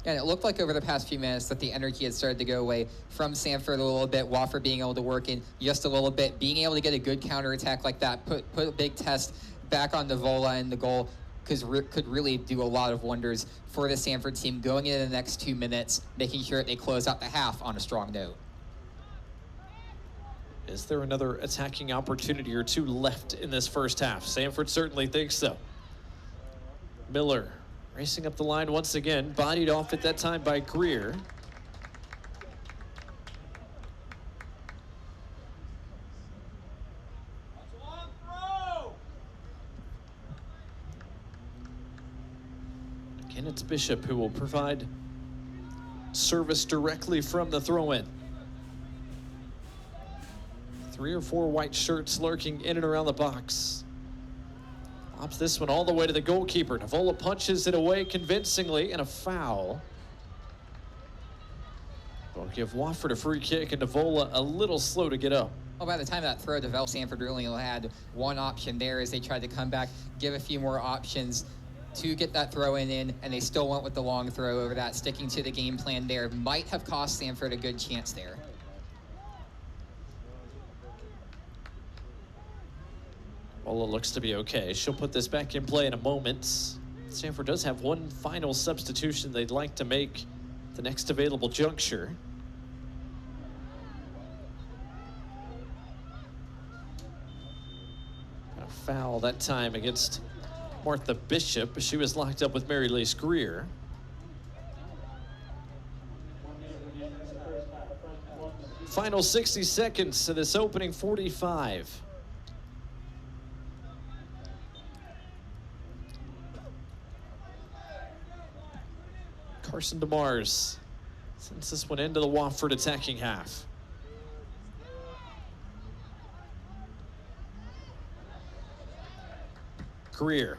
And it looked like over the past few minutes that the energy had started to go away from Samford a little bit. Wofford being able to work in just a little bit, being able to get a good counterattack like that, put a big test back on Navola and the goal could really do a lot of wonders for the Samford team going into the next 2 minutes, making sure that they close out the half on a strong note. Is there another attacking opportunity or two left in this first half? Samford certainly thinks so. Miller racing up the line once again, bodied off at that time by Greer. Again, it's Bishop who will provide service directly from the throw-in. 3 or 4 white shirts lurking in and around the box. Pops this one all the way to the goalkeeper. Navola punches it away convincingly, and a foul. Will give Wofford a free kick, and Navola a little slow to get up. Well, by the time that throw developed, Samford really only had one option there as they tried to come back, give a few more options to get that throw in, and they still went with the long throw over that, sticking to the game plan there. Might have cost Samford a good chance there. Well, it looks to be okay. She'll put this back in play in a moment. Samford does have one final substitution they'd like to make at the next available juncture. foul that time against Martha Bishop. She was locked up with Mary Lace Greer. Final 60 seconds to this opening 45. Carson DeMars sends this one into the Wofford attacking half. Greer.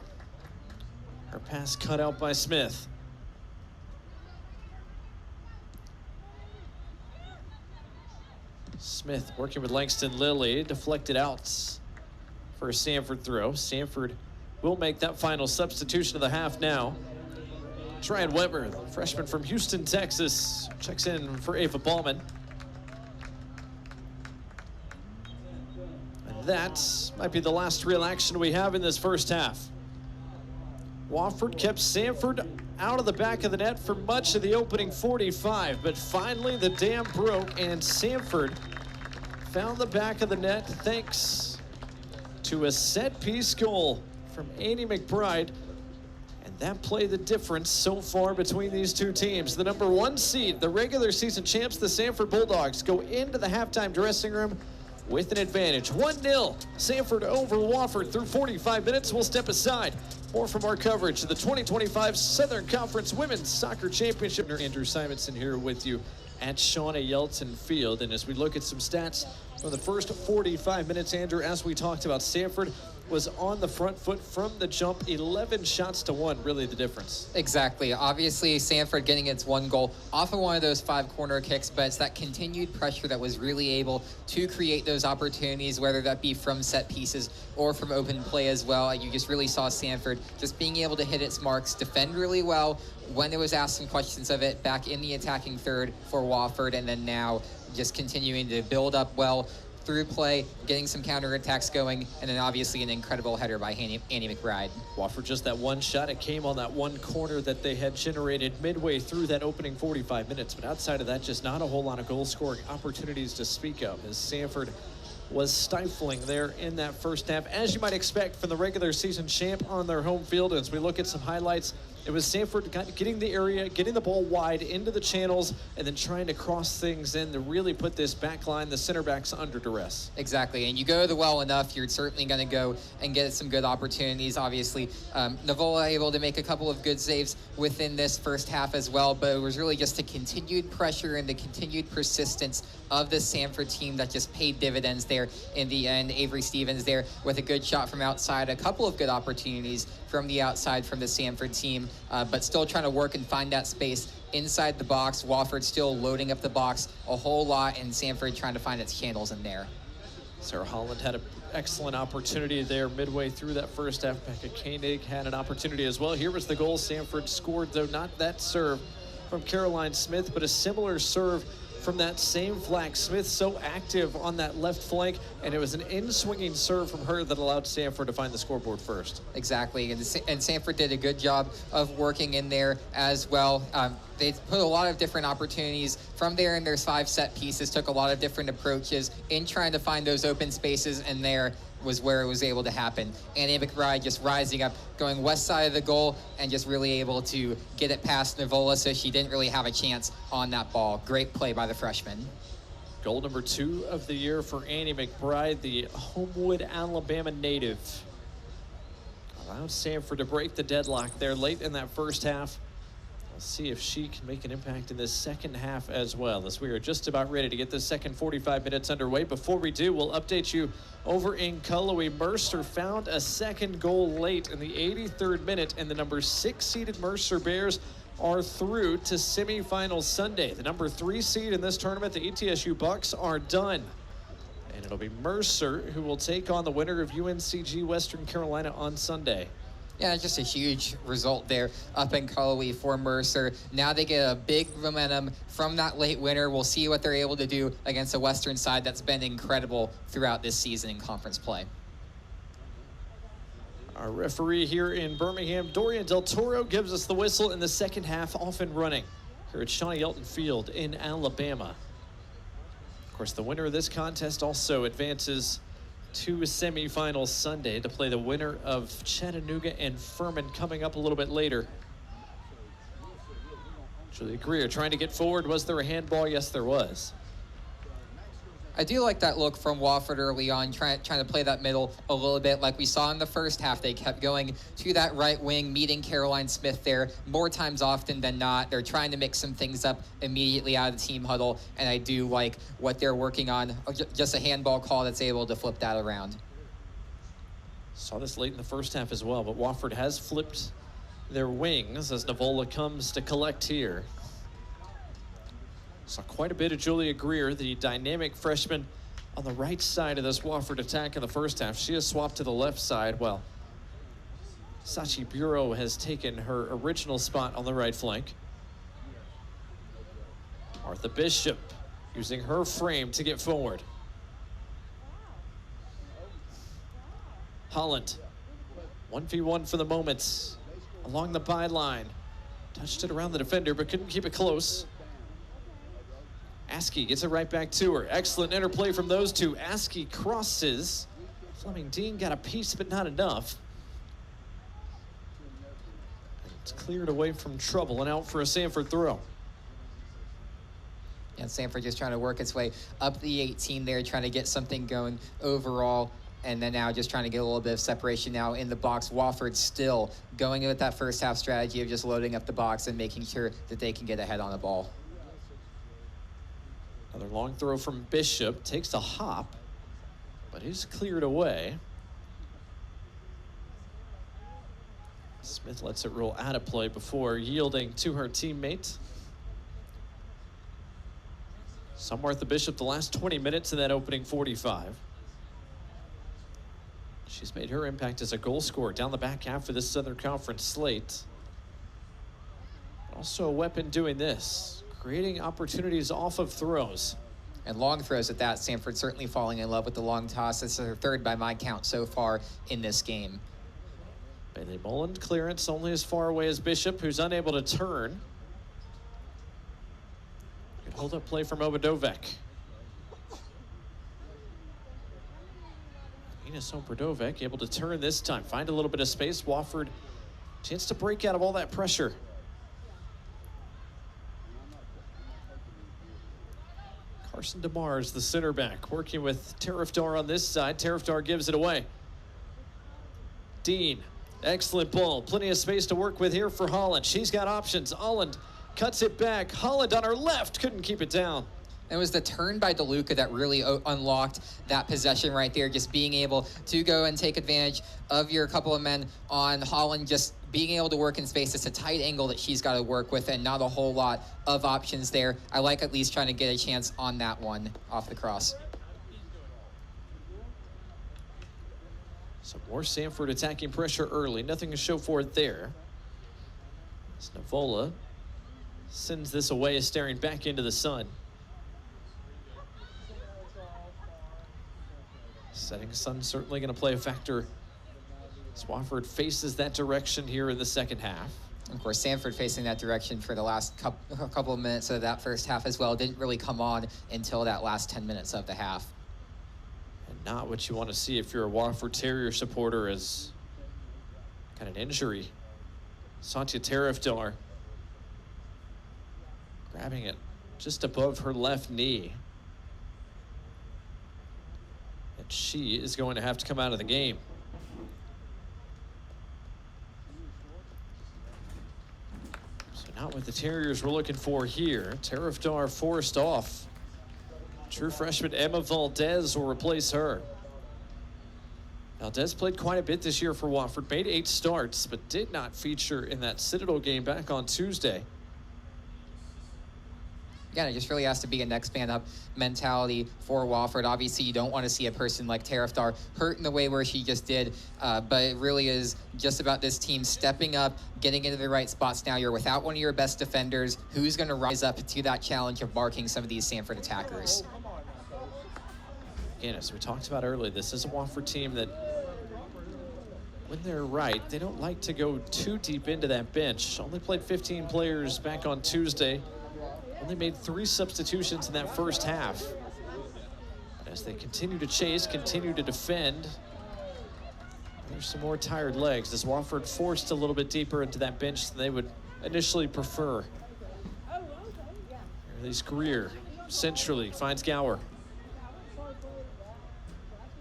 Her pass cut out by Smith. Smith working with Langston Lilly, deflected out for a Samford throw. Samford will make that final substitution of the half now. Ryan Weber, the freshman from Houston, Texas, checks in for Ava Ballman. And that might be the last real action we have in this first half. Wofford kept Samford out of the back of the net for much of the opening 45, but finally the dam broke and Samford found the back of the net thanks to a set-piece goal from Annie McBride. And that played the difference so far between these two teams. The number 1 seed, the regular season champs, the Samford Bulldogs, go into the halftime dressing room with an advantage. 1-0, Samford over Wofford through 45 minutes. We'll step aside. More from our coverage of the 2025 Southern Conference Women's Soccer Championship. Andrew Simonson here with you at Shawnee Yelton Field. And as we look at some stats from the first 45 minutes, Andrew, as we talked about, Samford was on the front foot from the jump. 11 shots to 1, really the difference. Exactly. Obviously, Samford getting its 1 goal off of one of those 5 corner kicks, but it's that continued pressure that was really able to create those opportunities, whether that be from set pieces or from open play as well. You just really saw Samford just being able to hit its marks, defend really well when it was asked some questions of it back in the attacking third for Wofford, and then now just continuing to build up well through play, getting some counterattacks going, and then obviously an incredible header by Annie McBride. Wofford just that one shot. It came on that one corner that they had generated midway through that opening 45 minutes. But outside of that, just not a whole lot of goal-scoring opportunities to speak of, as Samford was stifling there in that first half, as you might expect from the regular season champ on their home field. As we look at some highlights, it was Samford getting the area, getting the ball wide into the channels, and then trying to cross things in to really put this back line, the center backs, under duress. Exactly, and you go to the well enough, you're certainly going to go and get some good opportunities. Obviously, Navola able to make a couple of good saves within this first half as well, but it was really just the continued pressure and the continued persistence of the Samford team that just paid dividends there in the end. Avery Stevens there with a good shot from outside, a couple of good opportunities from the outside from the Samford team, but still trying to work and find that space inside the box. Wofford still loading up the box a whole lot, and Samford trying to find its channels in there. Sarah Holland had an excellent opportunity there midway through that first half. Becca Koenig had an opportunity as well. Here was the goal Samford scored, though not that serve from Caroline Smith, but a similar serve from that same flank. Smith so active on that left flank, and it was an in-swinging serve from her that allowed Samford to find the scoreboard first. Exactly, and Samford did a good job of working in there as well. They put a lot of different opportunities from there, and there's 5 set pieces, took a lot of different approaches in trying to find those open spaces, and there was where it was able to happen. Annie McBride just rising up, going west side of the goal, and just really able to get it past Navola, so she didn't really have a chance on that ball. Great play by the freshman. Goal number 2 of the year for Annie McBride, the Homewood, Alabama native. Allowed Samford to break the deadlock there late in that first half. We'll see if she can make an impact in this second half as well, as we are just about ready to get this second 45 minutes underway. Before we do, we'll update you over in Cullowhee. Mercer found a second goal late in the 83rd minute, and the number 6 seeded Mercer Bears are through to semifinals Sunday. The number 3 seed in this tournament, the ETSU Bucks, are done. And it'll be Mercer who will take on the winner of UNCG Western Carolina on Sunday. Yeah, just a huge result there up in Cullowhee for Mercer. Now they get a big momentum from that late winner. We'll see what they're able to do against a Western side that's been incredible throughout this season in conference play. Our referee here in Birmingham, Dorian Del Toro, gives us the whistle in the second half, off and running here at Shawnee Yelton Field in Alabama. Of course, the winner of this contest also advances 2 semifinals Sunday to play the winner of Chattanooga and Furman coming up a little bit later. Julia Greer trying to get forward. Was there a handball? Yes, there was. I do like that look from Wofford early on, trying to play that middle a little bit like we saw in the first half. They kept going to that right wing, meeting Caroline Smith there more times often than not. They're trying to mix some things up immediately out of the team huddle, and I do like what they're working on. Just a handball call that's able to flip that around. Saw this late in the first half as well, but Wofford has flipped their wings as Navola comes to collect here. Saw quite a bit of Julia Greer, the dynamic freshman, on the right side of this Wofford attack in the first half. She has swapped to the left side, while Sachi Bureau has taken her original spot on the right flank. Martha Bishop using her frame to get forward. Holland, 1v1 for the moment, along the byline. Touched it around the defender, but couldn't keep it close. Askey gets it right back to her. Excellent interplay from those two. Askey crosses. Fleming Dean got a piece, but not enough. It's cleared away from trouble and out for a Samford throw. And Samford just trying to work its way up the 18 there, trying to get something going overall. And then now just trying to get a little bit of separation now in the box. Wofford still going with that first half strategy of just loading up the box and making sure that they can get ahead on the ball. Another long throw from Bishop. Takes a hop, but is cleared away. Smith lets it roll out of play before yielding to her teammate. So Martha Bishop the last 20 minutes in that opening 45. She's made her impact as a goal scorer down the back half of this Southern Conference slate. Also a weapon doing this, creating opportunities off of throws. And long throws at that. Samford certainly falling in love with the long toss. It's her third by my count so far in this game. Bailey Mullen clearance only as far away as Bishop, who's unable to turn. Good hold up play from Obadovec. Ines Obadovec able to turn this time, find a little bit of space. Wofford, chance to break out of all that pressure. Carson DeMars, the center back, working with Tarifdar on this side. Tarifdar gives it away. Dean, excellent ball. Plenty of space to work with here for Holland. She's got options. Holland cuts it back. Holland on her left, couldn't keep it down. It was the turn by DeLuca that really unlocked that possession right there, just being able to go and take advantage of your couple of men on Holland, just being able to work in space. It's a tight angle that she's got to work with and not a whole lot of options there. I like at least trying to get a chance on that one off the cross. So more Samford attacking pressure early. Nothing to show for it there. As Navola sends this away, staring back into the sun. Setting sun certainly going to play a factor as Wofford faces that direction here in the second half. Of course, Samford facing that direction for the last couple of minutes of that first half as well. Didn't really come on until that last 10 minutes of the half. And not what you want to see if you're a Wofford Terrier supporter, as got an injury. Satya Tarifdar grabbing it just above her left knee. And she is going to have to come out of the game. So not what the Terriers were looking for here. Tarifdar forced off. True freshman Emma Valdez will replace her. Valdez played quite a bit this year for Wofford, made 8 starts, but did not feature in that Citadel game back on Tuesday. Again, it just really has to be a next man up mentality for Wofford. Obviously, you don't want to see a person like Tarifdar hurt in the way where she just did, but it really is just about this team stepping up, getting into the right spots. Now you're without one of your best defenders. Who's going to rise up to that challenge of marking some of these Samford attackers? Again, as we talked about earlier, this is a Wofford team that, when they're right, they don't like to go too deep into that bench. Only played 15 players back on Tuesday. Only made 3 substitutions in that first half. as they continue to chase, continue to defend. There's some more tired legs as Wofford forced a little bit deeper into that bench than they would initially prefer. Release Greer centrally, finds Gower.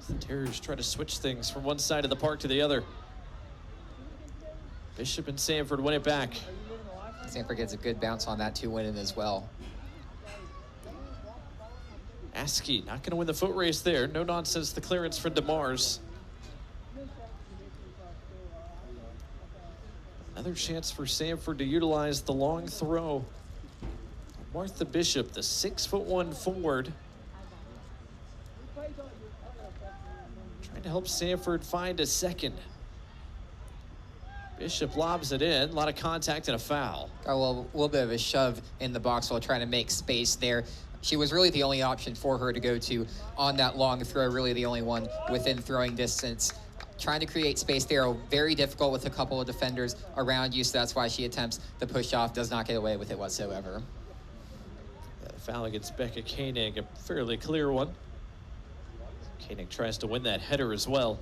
The Terriers try to switch things from one side of the park to the other. Bishop and Samford win it back. Samford gets a good bounce on that 2-win as well. Askey not going to win the foot race there. No nonsense, the clearance from DeMars. Another chance for Samford to utilize the long throw. Martha Bishop, the 6'1" forward, trying to help Samford find a second. Bishop lobs it in, a lot of contact and a foul. Got a little bit of a shove in the box while trying to make space there. She was really the only option for her to go to on that long throw, really the only one within throwing distance. Trying to create space there, very difficult with a couple of defenders around you, so that's why she attempts the push off, does not get away with it whatsoever. Foul against Becca Koenig, a fairly clear one. Koenig tries to win that header as well.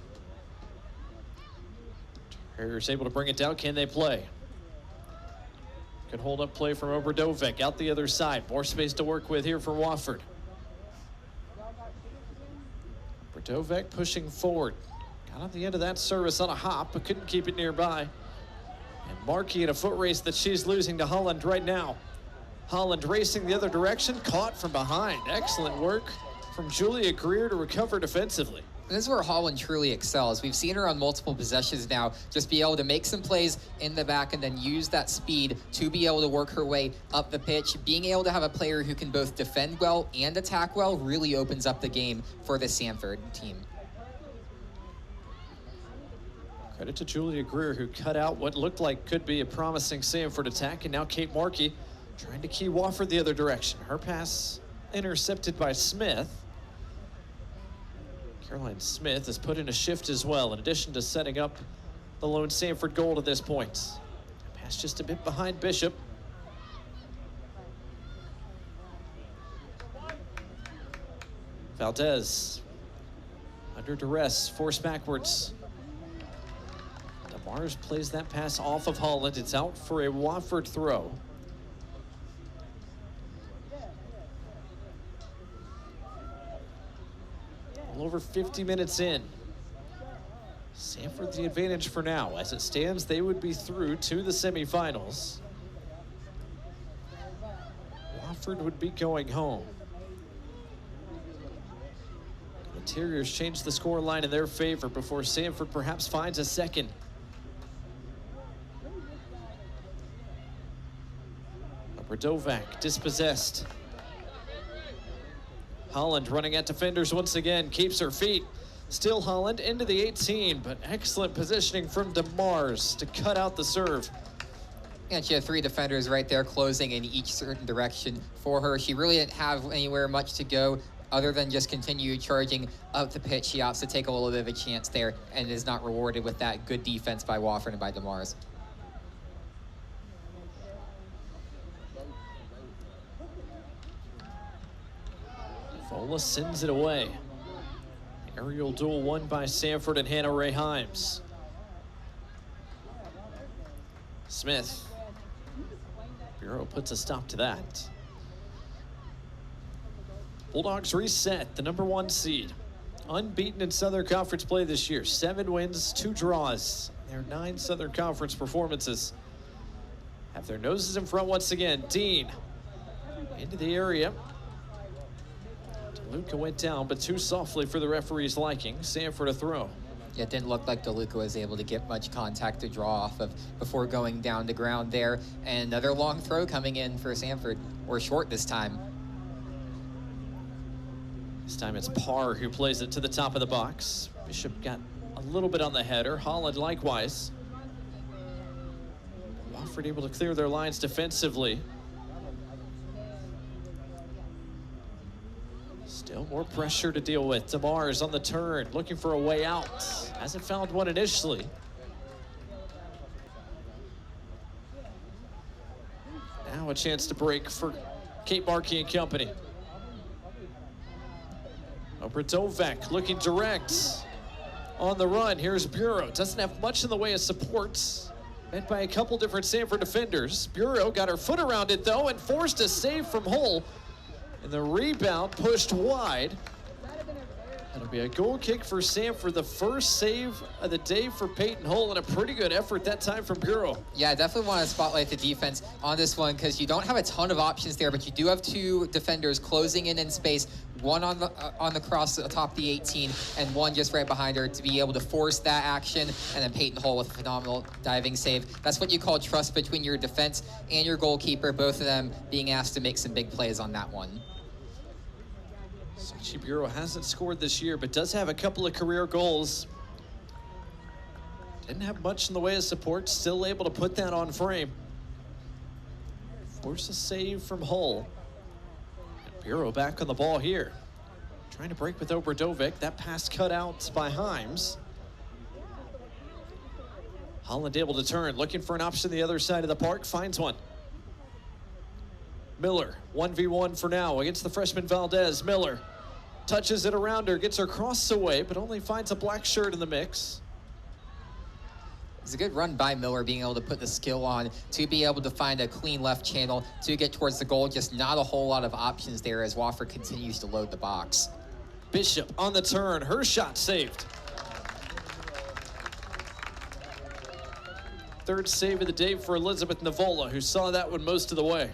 Terriers able to bring it down. Can they play? Can hold up play from Obradovec out the other side. More space to work with here for Wofford. Obradovec pushing forward. Got on the end of that service on a hop, but couldn't keep it nearby. And Markey in a foot race that she's losing to Holland right now. Holland racing the other direction, caught from behind. Excellent work from Julia Greer to recover defensively. This is where Holland truly excels. We've seen her on multiple possessions now, just be able to make some plays in the back and then use that speed to be able to work her way up the pitch. Being able to have a player who can both defend well and attack well really opens up the game for the Samford team. Credit to Julia Greer, who cut out what looked like could be a promising Samford attack, and now Kate Markey trying to key Wofford the other direction. Her pass intercepted by Smith. Caroline Smith has put in a shift as well, in addition to setting up the lone Samford goal to this point. Pass just a bit behind Bishop. Valdez under duress, forced backwards. DeMars plays that pass off of Holland. It's out for a Wofford throw. Over 50 minutes in. Samford the advantage for now. As it stands, they would be through to the semifinals. Wofford would be going home. The Terriers change the score line in their favor before Samford perhaps finds a second. Radovac dispossessed. Holland running at defenders once again, keeps her feet. Still Holland into the 18, but excellent positioning from DeMars to cut out the serve. And she had 3 defenders right there closing in each certain direction for her. She really didn't have anywhere much to go other than just continue charging up the pitch. She opts to take a little bit of a chance there and is not rewarded with that good defense by Wofford and by DeMars. Fola sends it away. Aerial duel won by Samford and Hannah Ray Himes. Smith. Bureau puts a stop to that. Bulldogs reset, the #1 seed. Unbeaten in Southern Conference play this year. 7 wins, 2 draws. Their 9 Southern Conference performances. Have their noses in front once again. Dean into the area. DeLuca went down, but too softly for the referee's liking. Samford a throw. Yeah, it didn't look like DeLuca was able to get much contact to draw off of before going down to ground there. And another long throw coming in for Samford, or short this time. This time it's Parr who plays it to the top of the box. Bishop got a little bit on the header. Holland likewise. Wofford able to clear their lines defensively. Still more pressure to deal with. DeMars on the turn, looking for a way out. Hasn't found one initially. Now a chance to break for Kate Markey and company. Obradovec looking direct on the run. Here's Bureau. Doesn't have much in the way of supports. Met by a couple different Samford defenders. Bureau got her foot around it though and forced a save from Hull. And the rebound pushed wide. That'll be a goal kick for Samford, the first save of the day for Peyton Hull, and a pretty good effort that time from Bureau. Yeah, I definitely want to spotlight the defense on this one because you don't have a ton of options there, but you do have two defenders closing in space, one on the cross atop the 18 and one just right behind her to be able to force that action, and then Peyton Hull with a phenomenal diving save. That's what you call trust between your defense and your goalkeeper, both of them being asked to make some big plays on that one. Sochi Bureau hasn't scored this year, but does have a couple of career goals. Didn't have much in the way of support, still able to put that on frame. Force a save from Hull. And Bureau back on the ball here. Trying to break with Obradovic. That pass cut out by Himes. Holland able to turn, looking for an option the other side of the park, finds one. Miller, 1v1 for now against the freshman Valdez. Miller touches it around her, gets her cross away, but only finds a black shirt in the mix. It's a good run by Miller, being able to put the skill on to be able to find a clean left channel to get towards the goal. Just not a whole lot of options there as Wofford continues to load the box. Bishop on the turn, her shot saved. Third save of the day for Elizabeth Navola, who saw that one most of the way.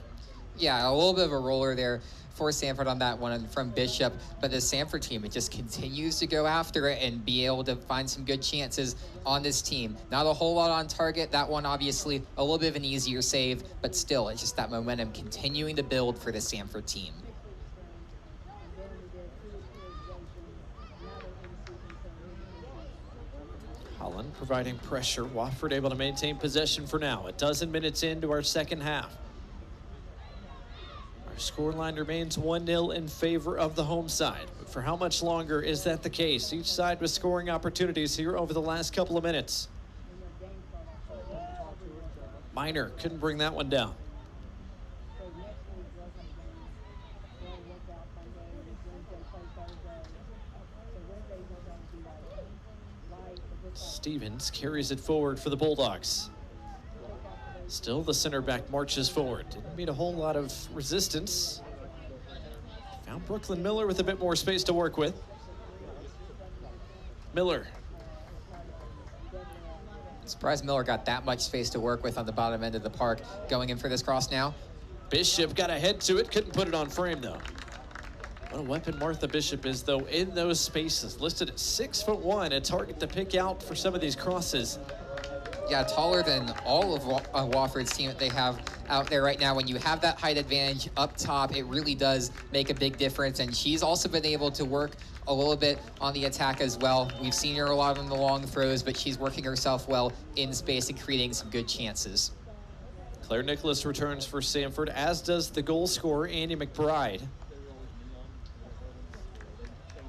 Yeah, a little bit of a roller there for Samford on that one from Bishop, but the Samford team, it just continues to go after it and be able to find some good chances on this team. Not a whole lot on target. That one obviously a little bit of an easier save, but still, it's just that momentum continuing to build for the Samford team. Holland providing pressure. Wofford able to maintain possession for now. A dozen minutes into our second half. Our scoreline remains 1-0 in favor of the home side. But for how much longer is that the case? Each side with scoring opportunities here over the last couple of minutes. Minor couldn't bring that one down. Stevens carries it forward for the Bulldogs. Still the center back marches forward. Didn't meet a whole lot of resistance. Found Brooklyn Miller with a bit more space to work with. Miller. Surprised Miller got that much space to work with on the bottom end of the park. Going in for this cross now. Bishop got a head to it, couldn't put it on frame though. What a weapon Martha Bishop is though in those spaces. Listed at 6'1", a target to pick out for some of these crosses. Yeah, taller than all of Wofford's team that they have out there right now. When you have that height advantage up top, it really does make a big difference. And she's also been able to work a little bit on the attack as well. We've seen her a lot on the long throws, but she's working herself well in space and creating some good chances. Claire Nicholas returns for Samford, as does the goal scorer, Andy McBride.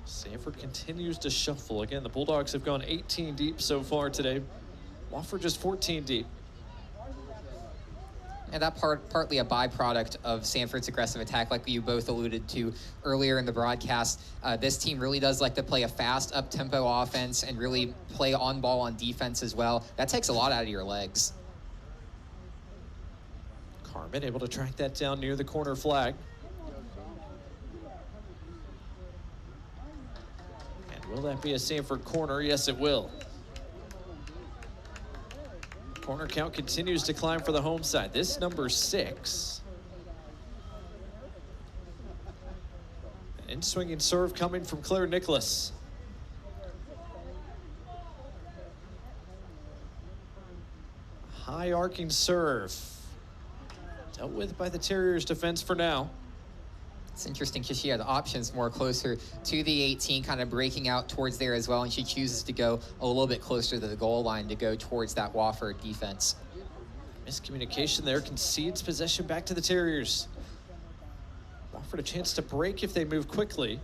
Samford continues to shuffle. Again, the Bulldogs have gone 18 deep so far today. Wofford just 14 deep. And that partly a byproduct of Samford's aggressive attack, like you both alluded to earlier in the broadcast. This team really does like to play a fast, up-tempo offense and really play on ball on defense as well. That takes a lot out of your legs. Carmen able to track that down near the corner flag. And will that be a Samford corner? Yes, it will. Corner count continues to climb for the home side. This number 6. An in-swinging serve coming from Claire Nicholas. High arcing serve. Dealt with by the Terriers defense for now. It's interesting because she had options more closer to the 18, kind of breaking out towards there as well, and she chooses to go a little bit closer to the goal line to go towards that Wofford defense. Miscommunication there, concedes possession back to the Terriers. Wofford a chance to break if they move quickly.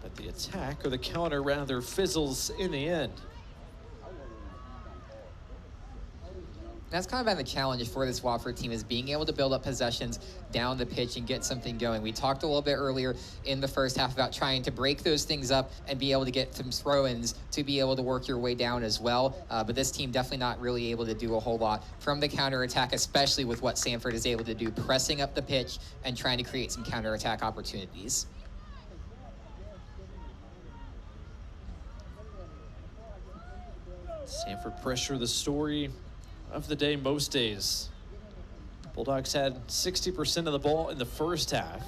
But the attack, or the counter rather, fizzles in the end. That's kind of been the challenge for this Wofford team, is being able to build up possessions down the pitch and get something going. We talked a little bit earlier in the first half about trying to break those things up and be able to get some throw-ins to be able to work your way down as well. But this team definitely not really able to do a whole lot from the counterattack, especially with what Samford is able to do, pressing up the pitch and trying to create some counterattack opportunities. Samford pressure, the story of the day most days. Bulldogs had 60% of the ball in the first half.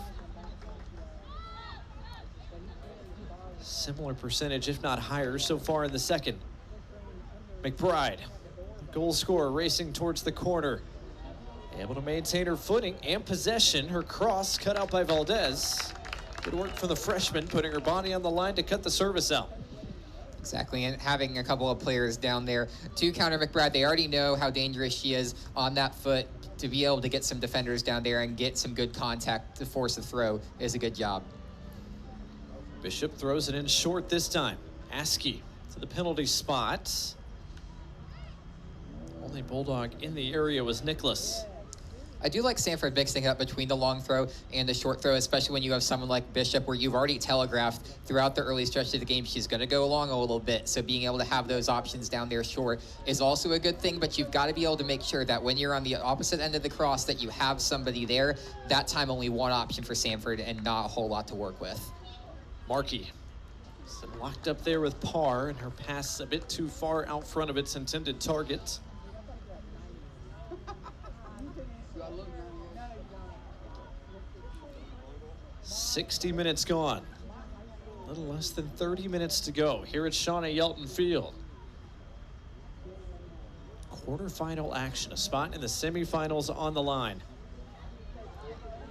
Similar percentage, if not higher, so far in the second. McBride, goal scorer, racing towards the corner. Able to maintain her footing and possession. Her cross cut out by Valdez. Good work from the freshman, putting her body on the line to cut the service out. Exactly, and having a couple of players down there to counter McBride, they already know how dangerous she is on that foot. To be able to get some defenders down there and get some good contact to force a throw is a good job. Bishop throws it in short this time. Askey to the penalty spot. Only Bulldog in the area was Nicholas. I do like Samford mixing up between the long throw and the short throw, especially when you have someone like Bishop, where you've already telegraphed throughout the early stretch of the game she's going to go long a little bit. So being able to have those options down there short is also a good thing, but you've got to be able to make sure that when you're on the opposite end of the cross that you have somebody there. That time only one option for Samford and not a whole lot to work with. Markey locked up there with Parr, and her pass a bit too far out front of its intended target. "60 minutes gone. A little less than 30 minutes to go here at Shawnee Yelton Field. Quarterfinal action, a spot in the semifinals on the line.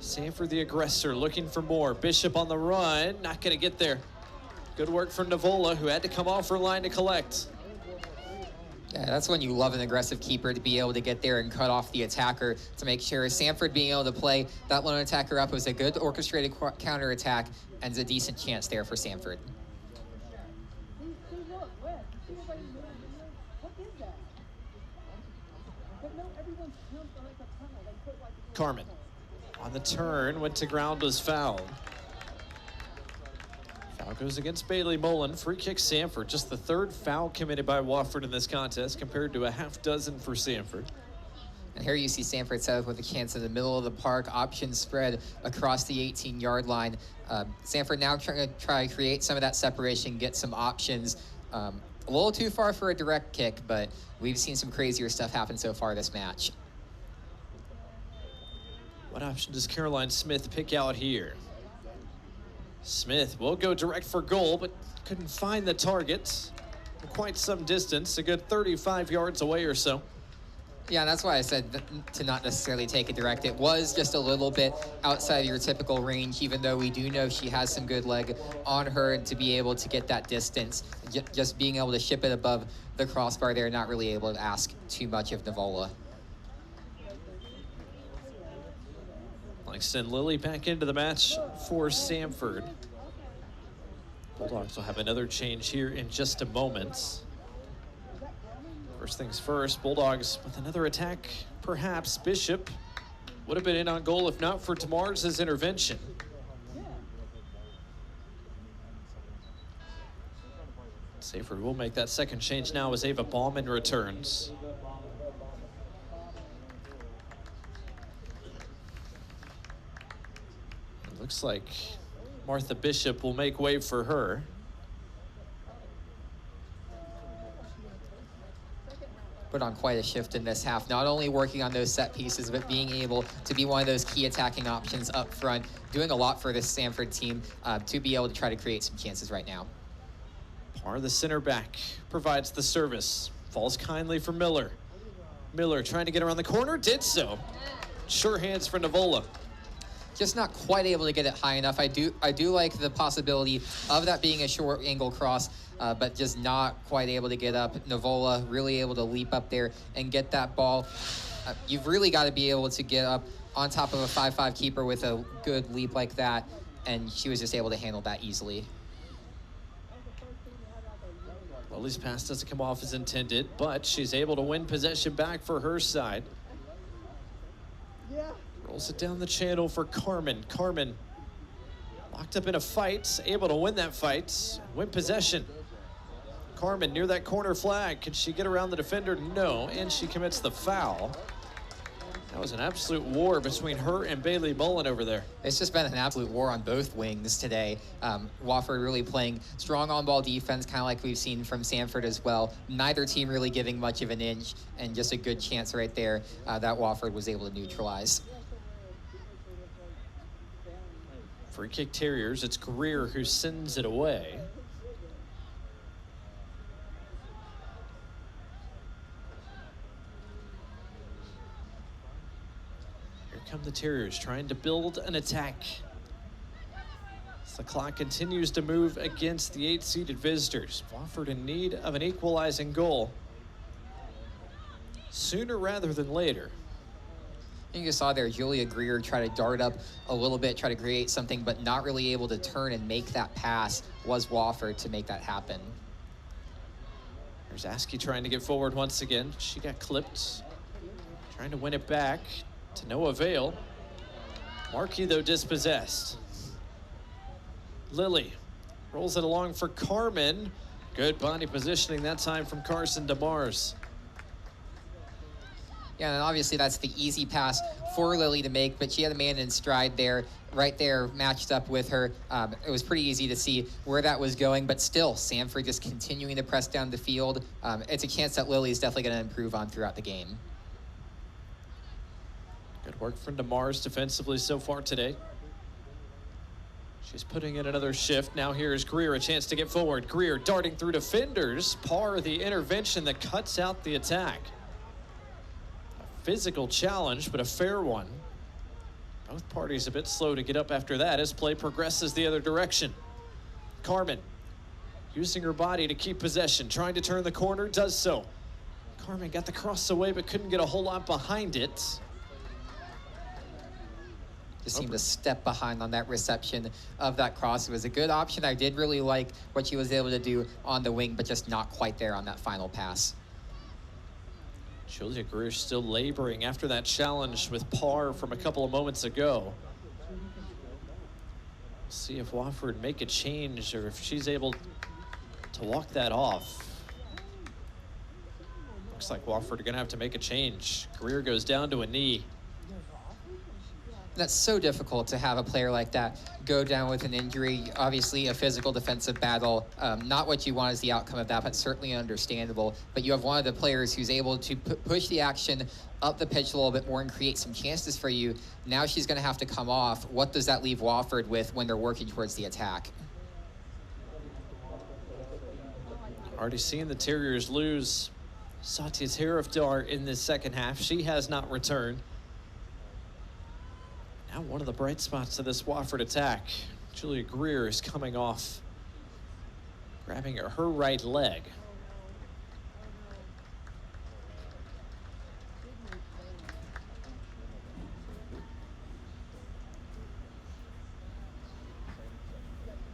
Samford, the aggressor, looking for more. Bishop on the run, not going to get there. Good work from Navola, who had to come off her line to collect. Yeah, that's when you love an aggressive keeper, to be able to get there and cut off the attacker to make sure Samford being able to play that lone attacker up was a good orchestrated counterattack and a decent chance there for Samford. Carmen on the turn, went to ground, was fouled. Foul goes against Bailey Mullen. Free kick Samford. Just the third foul committed by Wofford in this contest, compared to a half dozen for Samford. And here you see Samford set up with a chance in the middle of the park, option spread across the 18-yard line. Samford now trying to create some of that separation, get some options. A little too far for a direct kick, but we've seen some crazier stuff happen so far this match. What option does Caroline Smith pick out here? Smith will go direct for goal, but couldn't find the target for quite some distance, a good 35 yards away or so. Yeah, that's why I said to not necessarily take it direct. It was just a little bit outside of your typical range, even though we do know she has some good leg on her, and to be able to get that distance, just being able to ship it above the crossbar there, not really able to ask too much of Navola. Langston Lilly back into the match for Samford. Bulldogs will have another change here in just a moment. First things first, Bulldogs with another attack. Perhaps Bishop would have been in on goal if not for Tamar's intervention. Samford will make that second change now as Ava Baumann returns. Looks like Martha Bishop will make way for her. Put on quite a shift in this half, not only working on those set pieces, but being able to be one of those key attacking options up front, doing a lot for this Samford team to be able to try to create some chances right now. Parr, the center back, provides the service. Falls kindly for Miller. Miller trying to get around the corner, did so. Sure hands for Navola. Just not quite able to get it high enough. I do like the possibility of that being a short angle cross, but just not quite able to get up. Navola really able to leap up there and get that ball. You've really got to be able to get up on top of a 5-5 keeper with a good leap like that, and she was just able to handle that easily. Lily's pass doesn't come off as intended, but she's able to win possession back for her side. Rolls it down the channel for Carmen. Carmen locked up in a fight, able to win that fight, win possession. Carmen near that corner flag. Can she get around the defender? No, and she commits the foul. That was an absolute war between her and Bailey Mullen over there. It's just been an absolute war on both wings today. Wofford really playing strong on-ball defense, kind of like we've seen from Samford as well. Neither team really giving much of an inch, and just a good chance right there that Wofford was able to neutralize. Free kick Terriers, it's Greer who sends it away. Here come the Terriers trying to build an attack. As the clock continues to move against the 8-seeded visitors. Wofford in need of an equalizing goal sooner rather than later. You saw there Julia Greer try to dart up a little bit, try to create something, but not really able to turn and make that pass. Was Wofford to make that happen. There's Askey trying to get forward once again. She got clipped, trying to win it back to no avail. Markey, though, dispossessed. Lily rolls it along for Carmen. Good body positioning that time from Carson DeMars. Yeah, and obviously that's the easy pass for Lily to make, but she had a man in stride there, right there, matched up with her. It was pretty easy to see where that was going, but still, Samford just continuing to press down the field. It's a chance that Lily is definitely going to improve on throughout the game. Good work from DeMars defensively so far today. She's putting in another shift. Now here's Greer, a chance to get forward. Greer darting through defenders. Parr, the intervention that cuts out the attack. Physical challenge, but a fair one. Both parties a bit slow to get up after that as play progresses the other direction. Carmen using her body to keep possession, trying to turn the corner, does so. Carmen got the cross away, but couldn't get a whole lot behind it. Just seemed to step behind on that reception of that cross. It was a good option. I did really like what she was able to do on the wing, but just not quite there on that final pass. Julia Greer still laboring after that challenge with Parr from a couple of moments ago. See if Wofford make a change or if she's able to walk that off. Looks like Wofford are gonna have to make a change. Greer goes down to a knee. That's so difficult to have a player like that go down with an injury. Obviously, a physical defensive battle. Not what you want is the outcome of that, but certainly understandable. But you have one of the players who's able to push the action up the pitch a little bit more and create some chances for you. Now she's going to have to come off. What does that leave Wofford with when they're working towards the attack? Already seeing the Terriers lose Satya Tarifdar in this second half. She has not returned. Now one of the bright spots of this Wofford attack. Julia Greer is coming off, grabbing at her right leg.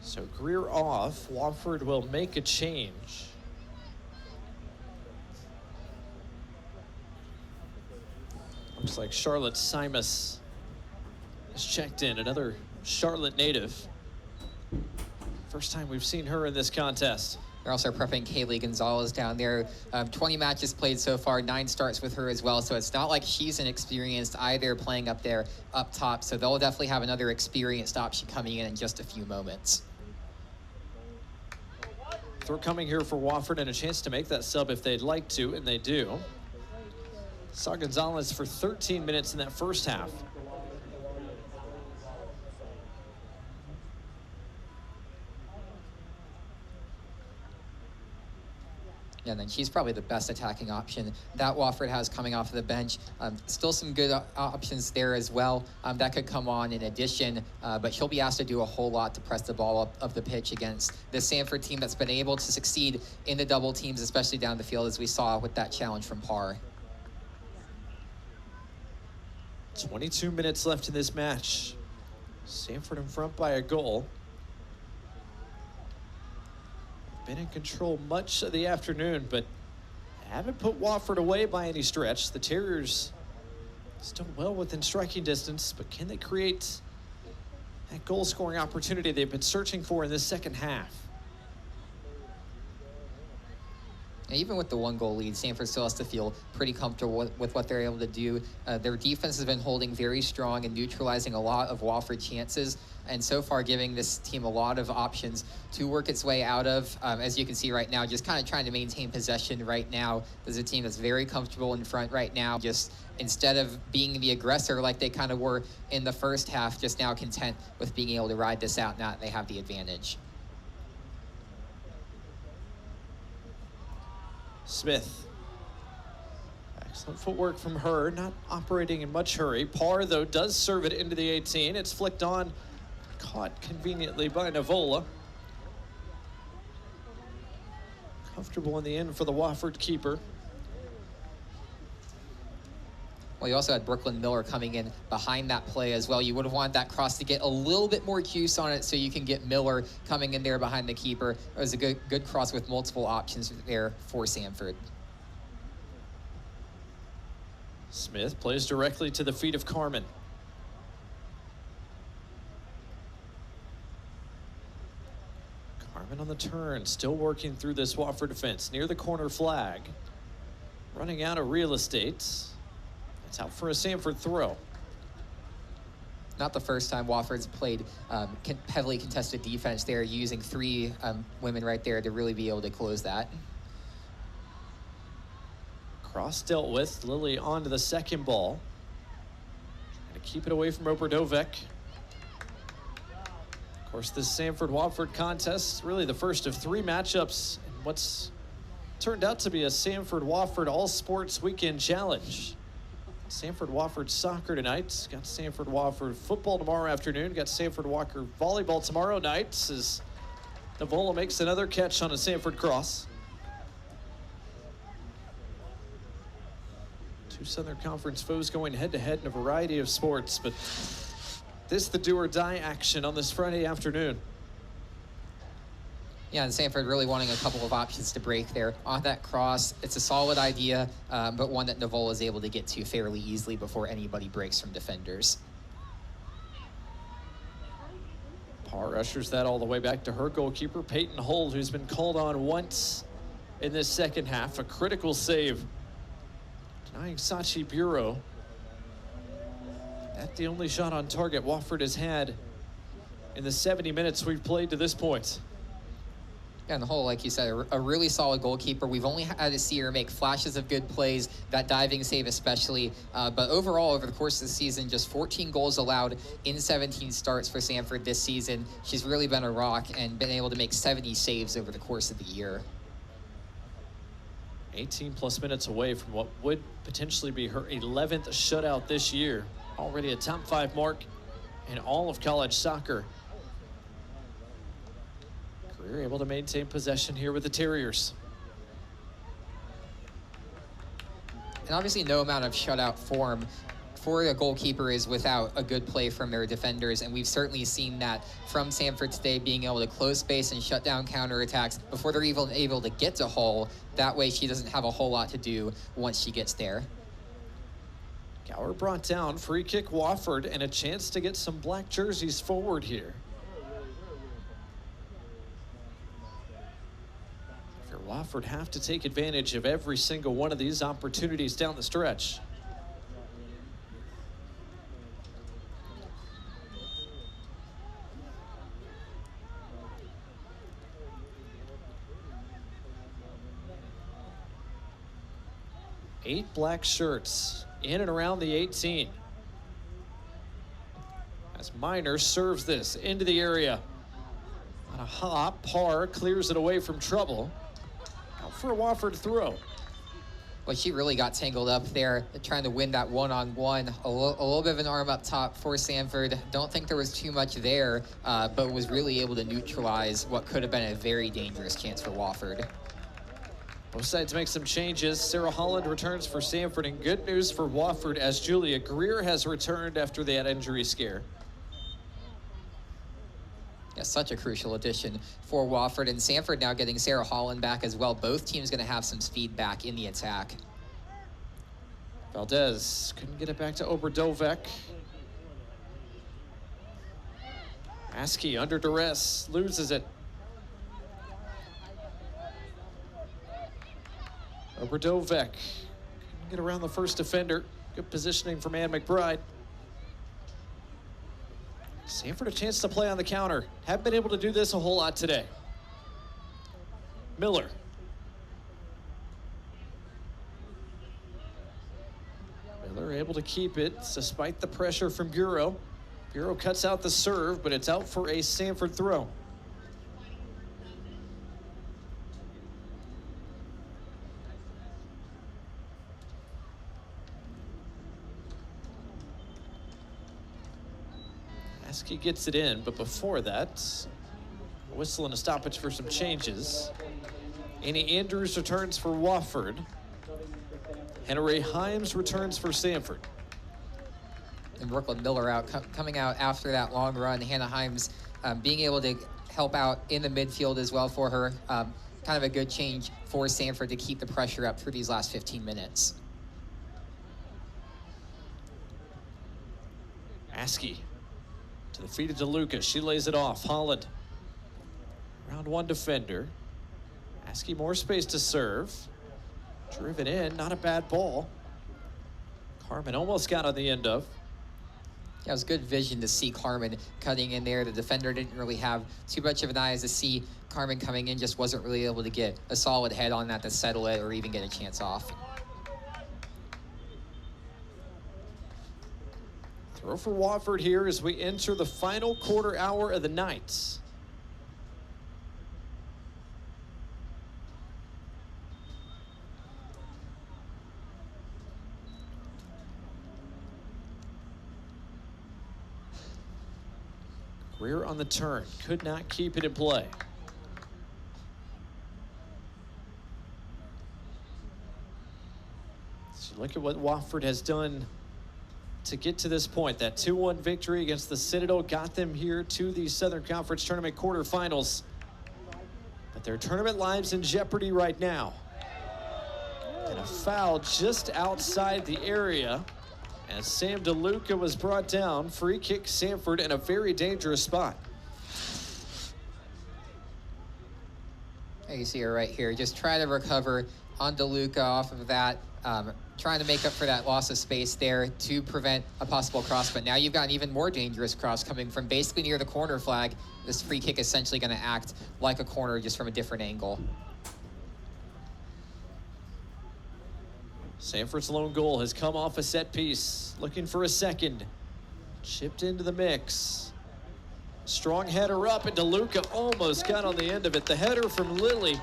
So Greer off, Wofford will make a change. Looks like Charlotte Simus checked in, another Charlotte native. First time we've seen her in this contest. They're also prepping Kaylee Gonzalez down there. 20 matches played so far, 9 starts with her as well. So it's not like she's inexperienced either playing up there, up top. So they'll definitely have another experienced option coming in just a few moments. Throw coming here for Wofford and a chance to make that sub if they'd like to, and they do. Saw Gonzalez for 13 minutes in that first half. Yeah, and then she's probably the best attacking option that Wofford has coming off of the bench. Still some good options there as well that could come on in addition, but she'll be asked to do a whole lot to press the ball up the pitch against the Samford team that's been able to succeed in the double teams, especially down the field, as we saw with that challenge from Parr. 22 minutes left in this match. Samford in front by a goal. been in control much of the afternoon, but haven't put Wofford away by any stretch. The Terriers still well within striking distance, but can they create that goal-scoring opportunity they've been searching for in this second half? Even with the 1-goal lead, Samford still has to feel pretty comfortable with what they're able to do. Their defense has been holding very strong and neutralizing a lot of Wofford chances, and so far giving this team a lot of options to work its way out of. As you can see right now, just kind of trying to maintain possession right now. There's a team that's very comfortable in front right now, just instead of being the aggressor like they kind of were in the first half, just now content with being able to ride this out now that they have the advantage. Smith. Excellent footwork from her, not operating in much hurry. Parr, though, does serve it into the 18. It's flicked on, caught conveniently by Navola. Comfortable in the end for the Wofford keeper. Well, you also had Brooklyn Miller coming in behind that play as well. You would have wanted that cross to get a little bit more juice on it so you can get Miller coming in there behind the keeper. It was a good cross with multiple options there for Samford. Smith plays directly to the feet of Carmen. Carmen on the turn, still working through this Wofford defense near the corner flag. Running out of real estate. It's out for a Samford throw. Not the first time Wofford's played heavily contested defense. They're using 3 women right there to really be able to close that. Cross dealt with. Lily onto the second ball. Trying to keep it away from Oberdovek. Of course, this Samford-Wofford contest is really the first of 3 matchups in what's turned out to be a Samford-Wofford All-Sports Weekend Challenge. Samford-Wofford soccer tonight. Got Samford-Wofford football tomorrow afternoon. Got Samford-Wofford volleyball tomorrow night as Navola makes another catch on a Samford cross. 2 Southern Conference foes going head-to-head in a variety of sports, but this the do-or-die action on this Friday afternoon. Yeah, and Samford really wanting a couple of options to break there. On that cross, it's a solid idea, but one that Navola is able to get to fairly easily before anybody breaks from defenders. Parr ushers that all the way back to her goalkeeper, Peyton Holt, who's been called on once in this second half. A critical save, denying Sachi Bureau. That's the only shot on target Wofford has had in the 70 minutes we've played to this point. Yeah, and the whole, like you said, a really solid goalkeeper. We've only had to see her make flashes of good plays, that diving save especially. But overall, over the course of the season, just 14 goals allowed in 17 starts for Samford this season. She's really been a rock and been able to make 70 saves over the course of the year. 18 plus minutes away from what would potentially be her 11th shutout this year. Already a top 5 mark in all of college soccer. Career able to maintain possession here with the Terriers. And obviously no amount of shutout form for a goalkeeper is without a good play from their defenders, and we've certainly seen that from Samford today, being able to close space and shut down counterattacks before they're even able to get to Hull. That way she doesn't have a whole lot to do once she gets there. Gower brought down, free kick Wofford, and a chance to get some black jerseys forward here. Wofford have to take advantage of every single one of these opportunities down the stretch. Eight black shirts in and around the 18. As Miner serves this into the area. On a hop, Parr clears it away from trouble. Out for a Wofford throw. Well, she really got tangled up there trying to win that one-on-one. A little bit of an arm up top for Samford. Don't think there was too much there, but was really able to neutralize what could have been a very dangerous chance for Wofford. Both sides make some changes. Sarah Holland returns for Samford, and good news for Wofford as Julia Greer has returned after that injury scare. Yeah, such a crucial addition for Wofford, and Samford now getting Sarah Holland back as well. Both teams going to have some speed back in the attack. Valdez couldn't get it back to Oberdovek. Askey under duress, loses it. Oberdovek couldn't get around the first defender. Good positioning from Ann McBride. Samford a chance to play on the counter. Haven't been able to do this a whole lot today. Miller. Miller able to keep it despite the pressure from Bureau. Bureau cuts out the serve, but it's out for a Samford throw. Askey gets it in, but before that, a whistle and a stoppage for some changes. Annie Andrews returns for Wofford. Henry Himes returns for Samford. And Brooklyn Miller out, coming out after that long run. Hannah Himes being able to help out in the midfield as well for her. Kind of a good change for Samford to keep the pressure up through these last 15 minutes. Askey to the feet of DeLuca. She lays it off. Holland. Round one defender. Askey more space to serve. Driven in. Not a bad ball. Carmen almost got on the end of. Yeah, it was good vision to see Carmen cutting in there. The defender didn't really have too much of an eye as to see Carmen coming in. Just wasn't really able to get a solid head on that to settle it or even get a chance off. Throw for Wofford here as we enter the final quarter hour of the night. Greer on the turn, could not keep it in play. So look at what Wofford has done to get to this point. That 2-1 victory against the Citadel got them here to the Southern Conference Tournament quarterfinals. But their tournament lives in jeopardy right now. And a foul just outside the area as Sam DeLuca was brought down. Free kick Samford in a very dangerous spot. You see her right here. Just try to recover on DeLuca off of that. Trying to make up for that loss of space there to prevent a possible cross. But now you've got an even more dangerous cross coming from basically near the corner flag. This free kick essentially going to act like a corner just from a different angle. Samford's lone goal has come off a set piece. Looking for a second. Chipped into the mix. Strong header up, and DeLuca almost got on the end of it. The header from Lilly,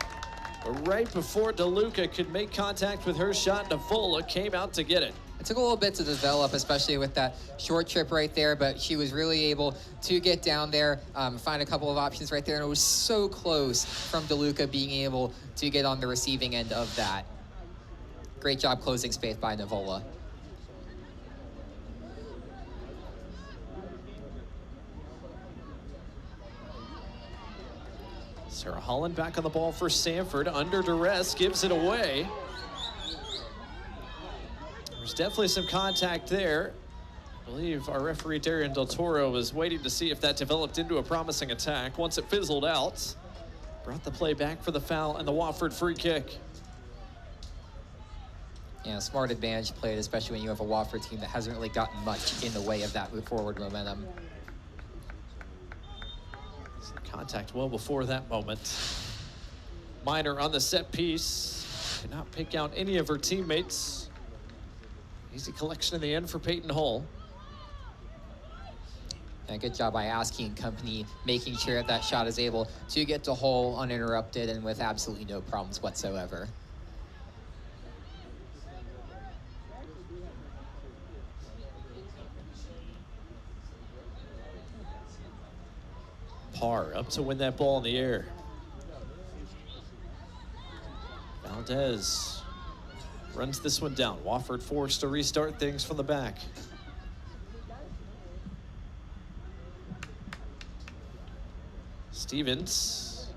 but right before DeLuca could make contact with her shot, Navola came out to get it. It took a little bit to develop, especially with that short trip right there, but she was really able to get down there, find a couple of options right there, and it was so close from DeLuca being able to get on the receiving end of that. Great job closing space by Navola. Sarah Holland back on the ball for Samford. Under duress, gives it away. There's definitely some contact there. I believe our referee, Darian Del Toro, was waiting to see if that developed into a promising attack. Once it fizzled out, brought the play back for the foul and the Wofford free kick. Yeah, smart advantage played, especially when you have a Wofford team that hasn't really gotten much in the way of that forward momentum. Contact well before that moment. Minor on the set piece. Could not pick out any of her teammates. Easy collection in the end for Peyton Hull. And good job by Askey and company making sure that shot is able to get to Hull uninterrupted and with absolutely no problems whatsoever. Parr up to win that ball in the air. Valdez runs this one down. Wofford forced to restart things from the back. Stevens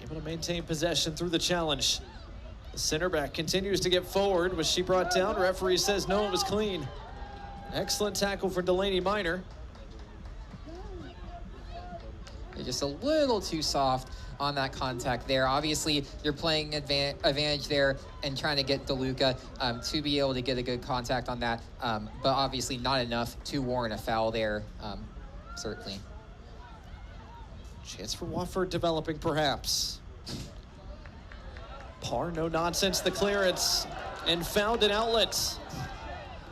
able to maintain possession through the challenge. The center back continues to get forward. Was she brought down? Referee says no, it was clean. Excellent tackle for Delaney Minor. They're just a little too soft on that contact there. Obviously, you're playing advantage there and trying to get DeLuca to be able to get a good contact on that, but obviously not enough to warrant a foul there, certainly. Chance for Wofford developing, perhaps. Parr, no nonsense, the clearance, and found an outlet.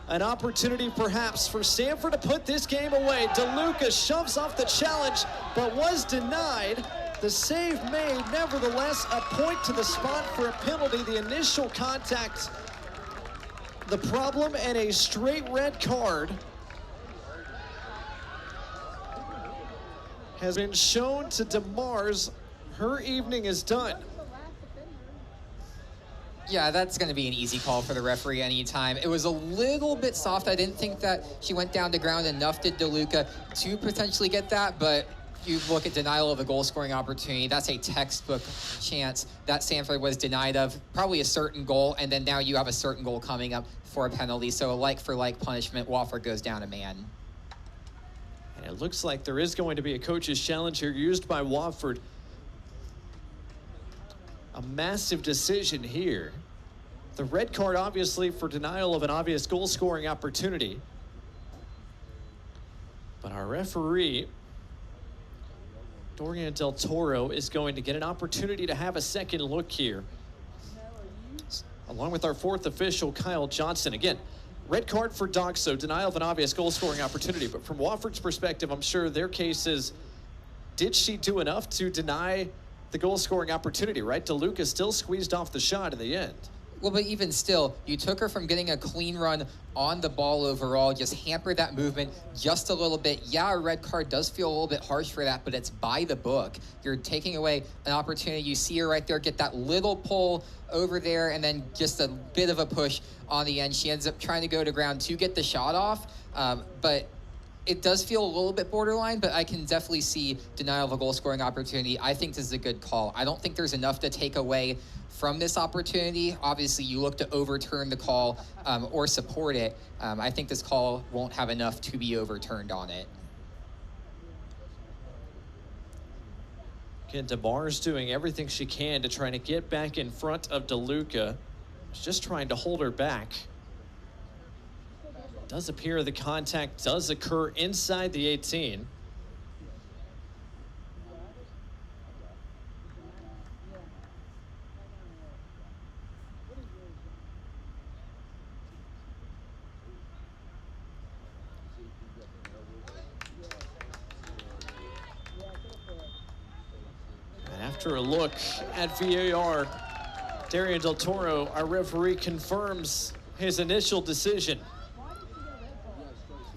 An opportunity, perhaps, for Samford to put this game away. DeLuca shoves off the challenge, but was denied. The save made, nevertheless, a point to the spot for a penalty. The initial contact, the problem, and a straight red card has been shown to DeMars. Her evening is done. Yeah, that's going to be an easy call for the referee anytime. It was a little bit soft. I didn't think that she went down to ground enough to DeLuca to potentially get that, but you look at denial of a goal-scoring opportunity, that's a textbook chance that Samford was denied of, probably a certain goal, and then now you have a certain goal coming up for a penalty. So a like-for-like punishment, Wofford goes down a man. And it looks like there is going to be a coach's challenge here used by Wofford. A massive decision here. The red card, obviously, for denial of an obvious goal-scoring opportunity. But our referee, Dorian Del Toro, is going to get an opportunity to have a second look here. Along with our fourth official, Kyle Johnson. Again, red card for Doxo, denial of an obvious goal-scoring opportunity. But from Wofford's perspective, I'm sure their case is, did she do enough to deny the goal-scoring opportunity, right? DeLuca still squeezed off the shot in the end. Well, but even still, you took her from getting a clean run on the ball overall, just hampered that movement just a little bit. Yeah, a red card does feel a little bit harsh for that, but it's by the book. You're taking away an opportunity. You see her right there, get that little pull over there, and then just a bit of a push on the end. She ends up trying to go to ground to get the shot off, but it does feel a little bit borderline, but I can definitely see denial of a goal-scoring opportunity. I think this is a good call. I don't think there's enough to take away from this opportunity. Obviously, you look to overturn the call or support it. I think this call won't have enough to be overturned on it. Again, DeMars doing everything she can to try to get back in front of DeLuca. She's just trying to hold her back. It does appear the contact does occur inside the 18. After a look at VAR, Dorian Del Toro, our referee, confirms his initial decision.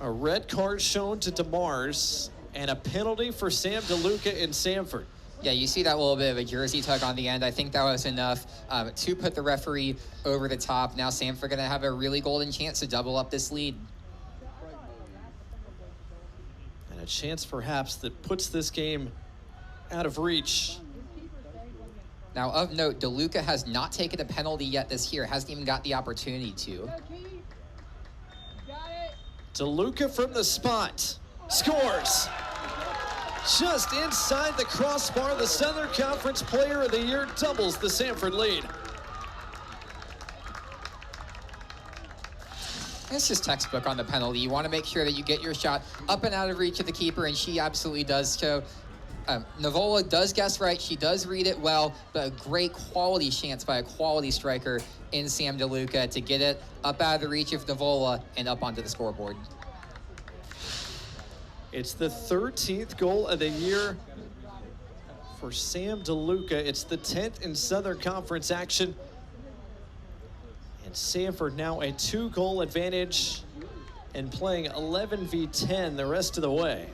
A red card shown to DeMars and a penalty for Sam DeLuca in Samford. Yeah, you see that little bit of a jersey tug on the end. I think that was enough to put the referee over the top. Now Samford going to have a really golden chance to double up this lead. And a chance perhaps that puts this game out of reach. Now, of note, DeLuca has not taken a penalty yet this year, hasn't even got the opportunity to. DeLuca from the spot, scores. Just inside the crossbar, the Southern Conference Player of the Year doubles the Samford lead. It's just textbook on the penalty. You want to make sure that you get your shot up and out of reach of the keeper, and she absolutely does so. Navola does guess right. She does read it well, but a great quality chance by a quality striker in Sam DeLuca to get it up out of the reach of Navola and up onto the scoreboard. It's the 13th goal of the year for Sam DeLuca. It's the 10th in Southern Conference action. And Samford now a 2-goal advantage and playing 11 v 10 the rest of the way.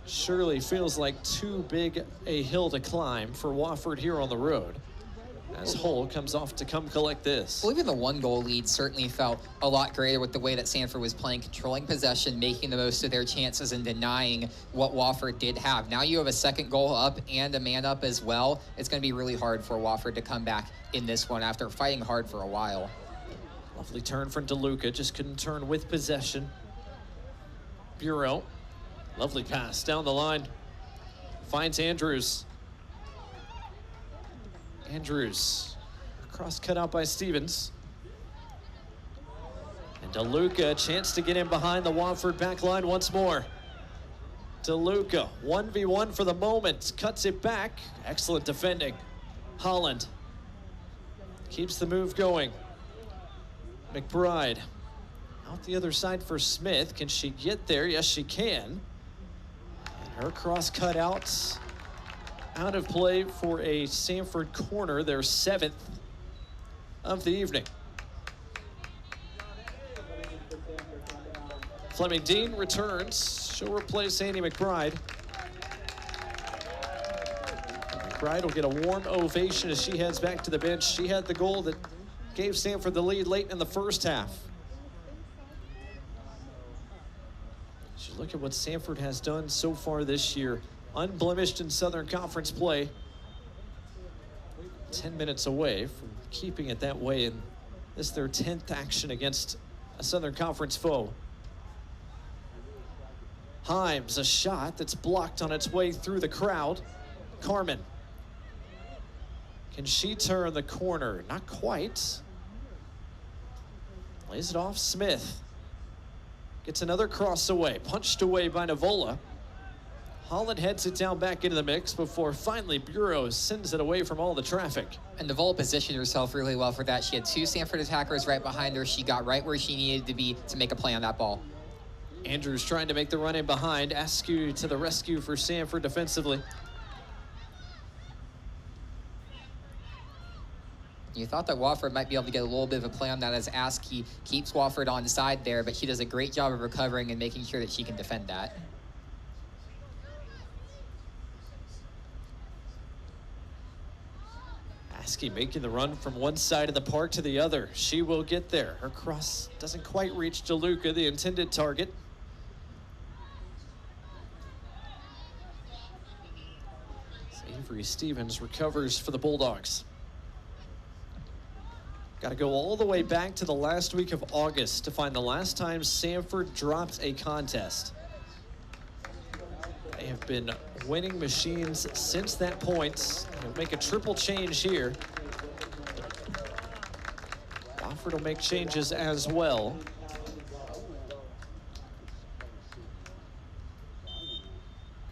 Surely feels like too big a hill to climb for Wofford here on the road. as Hull comes off to come collect this. Well, even the 1-goal lead certainly felt a lot greater with the way that Samford was playing, controlling possession, making the most of their chances, and denying what Wofford did have. Now you have a second goal up and a man up as well. It's going to be really hard for Wofford to come back in this one after fighting hard for a while. Lovely turn from DeLuca, just couldn't turn with possession. Bureau, lovely pass down the line. Finds Andrews. Andrews, cross cut out by Stevens. And DeLuca, a chance to get in behind the Wofford back line once more. DeLuca, 1v1 for the moment, cuts it back. Excellent defending. Holland keeps the move going. McBride, out the other side for Smith. Can she get there? Yes, she can. And her cross cut out of play for a Samford corner, their 7th of the evening. Fleming Dean returns. She'll replace Andy McBride. McBride will get a warm ovation as she heads back to the bench. She had the goal that gave Samford the lead late in the first half. As you look at what Samford has done so far this year, unblemished in Southern Conference play, 10 minutes away from keeping it that way, and this is their 10th action against a Southern Conference foe. Himes, a shot that's blocked on its way through the crowd. Carmen, can she turn the corner? Not quite. Lays it off. Smith gets another cross away, punched away by Navola. Holland heads it down back into the mix before finally Bureau sends it away from all the traffic. And Navola positioned herself really well for that. She had 2 Samford attackers right behind her. She got right where she needed to be to make a play on that ball. Andrews trying to make the run in behind. Askew to the rescue for Samford defensively. You thought that Wofford might be able to get a little bit of a play on that as Askey keeps Wofford on side there, but she does a great job of recovering and making sure that she can defend that. Askey making the run from one side of the park to the other. She will get there. Her cross doesn't quite reach DeLuca, the intended target. Avery Stevens recovers for the Bulldogs. Got to go all the way back to the last week of August to find the last time Samford dropped a contest. They have been winning machines since that point. They'll make a triple change here. Wofford will make changes as well.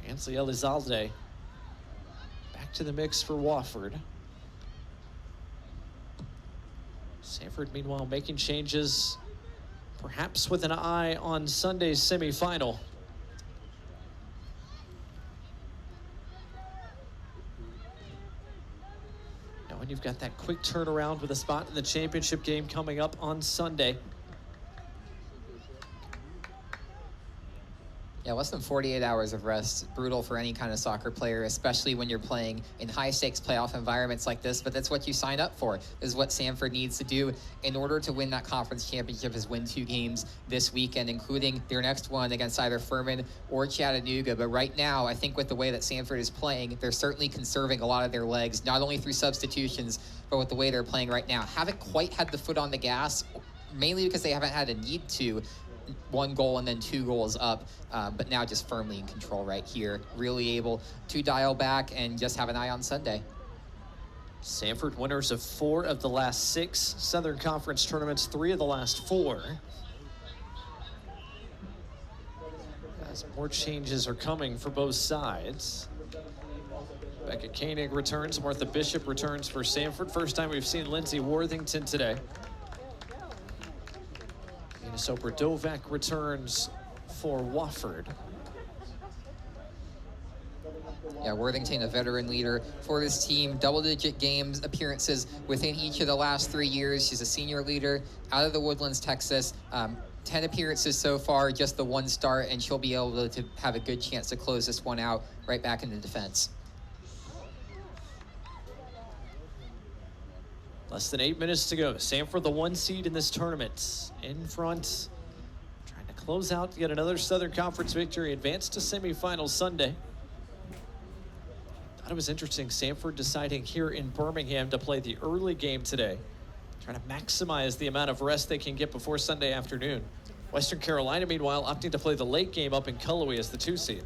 Ansley Elizalde back to the mix for Wofford. Samford, meanwhile, making changes, perhaps with an eye on Sunday's semifinal. Knowing you've got that quick turnaround with a spot in the championship game coming up on Sunday. Yeah, less than 48 hours of rest, brutal for any kind of soccer player, especially when you're playing in high-stakes playoff environments like this, but that's what you sign up for. This is what Samford needs to do in order to win that conference championship, is win 2 games this weekend, including their next one against either Furman or Chattanooga. But right now, I think with the way that Samford is playing, they're certainly conserving a lot of their legs, not only through substitutions, but with the way they're playing right now. Haven't quite had the foot on the gas, mainly because they haven't had a need to. 1 goal and then 2 goals up, but now just firmly in control right here. Really able to dial back and just have an eye on Sunday. Samford winners of 4 of the last 6 Southern Conference tournaments, 3 of the last 4. As more changes are coming for both sides. Becca Koenig returns, Martha Bishop returns for Samford. First time we've seen Lindsay Worthington today. Soper Dovak returns for Wofford. Yeah, Worthington, a veteran leader for this team. Double-digit games appearances within each of the last 3 years. She's a senior leader out of the Woodlands, Texas. 10 appearances so far, just the 1 start, and she'll be able to have a good chance to close this one out right back into defense. Less than 8 minutes to go. Samford, the 1 seed in this tournament, in front, trying to close out yet another Southern Conference victory, advance to semifinals Sunday. Thought it was interesting, Samford deciding here in Birmingham to play the early game today, trying to maximize the amount of rest they can get before Sunday afternoon. Western Carolina, meanwhile, opting to play the late game up in Cullowhee as the 2 seed.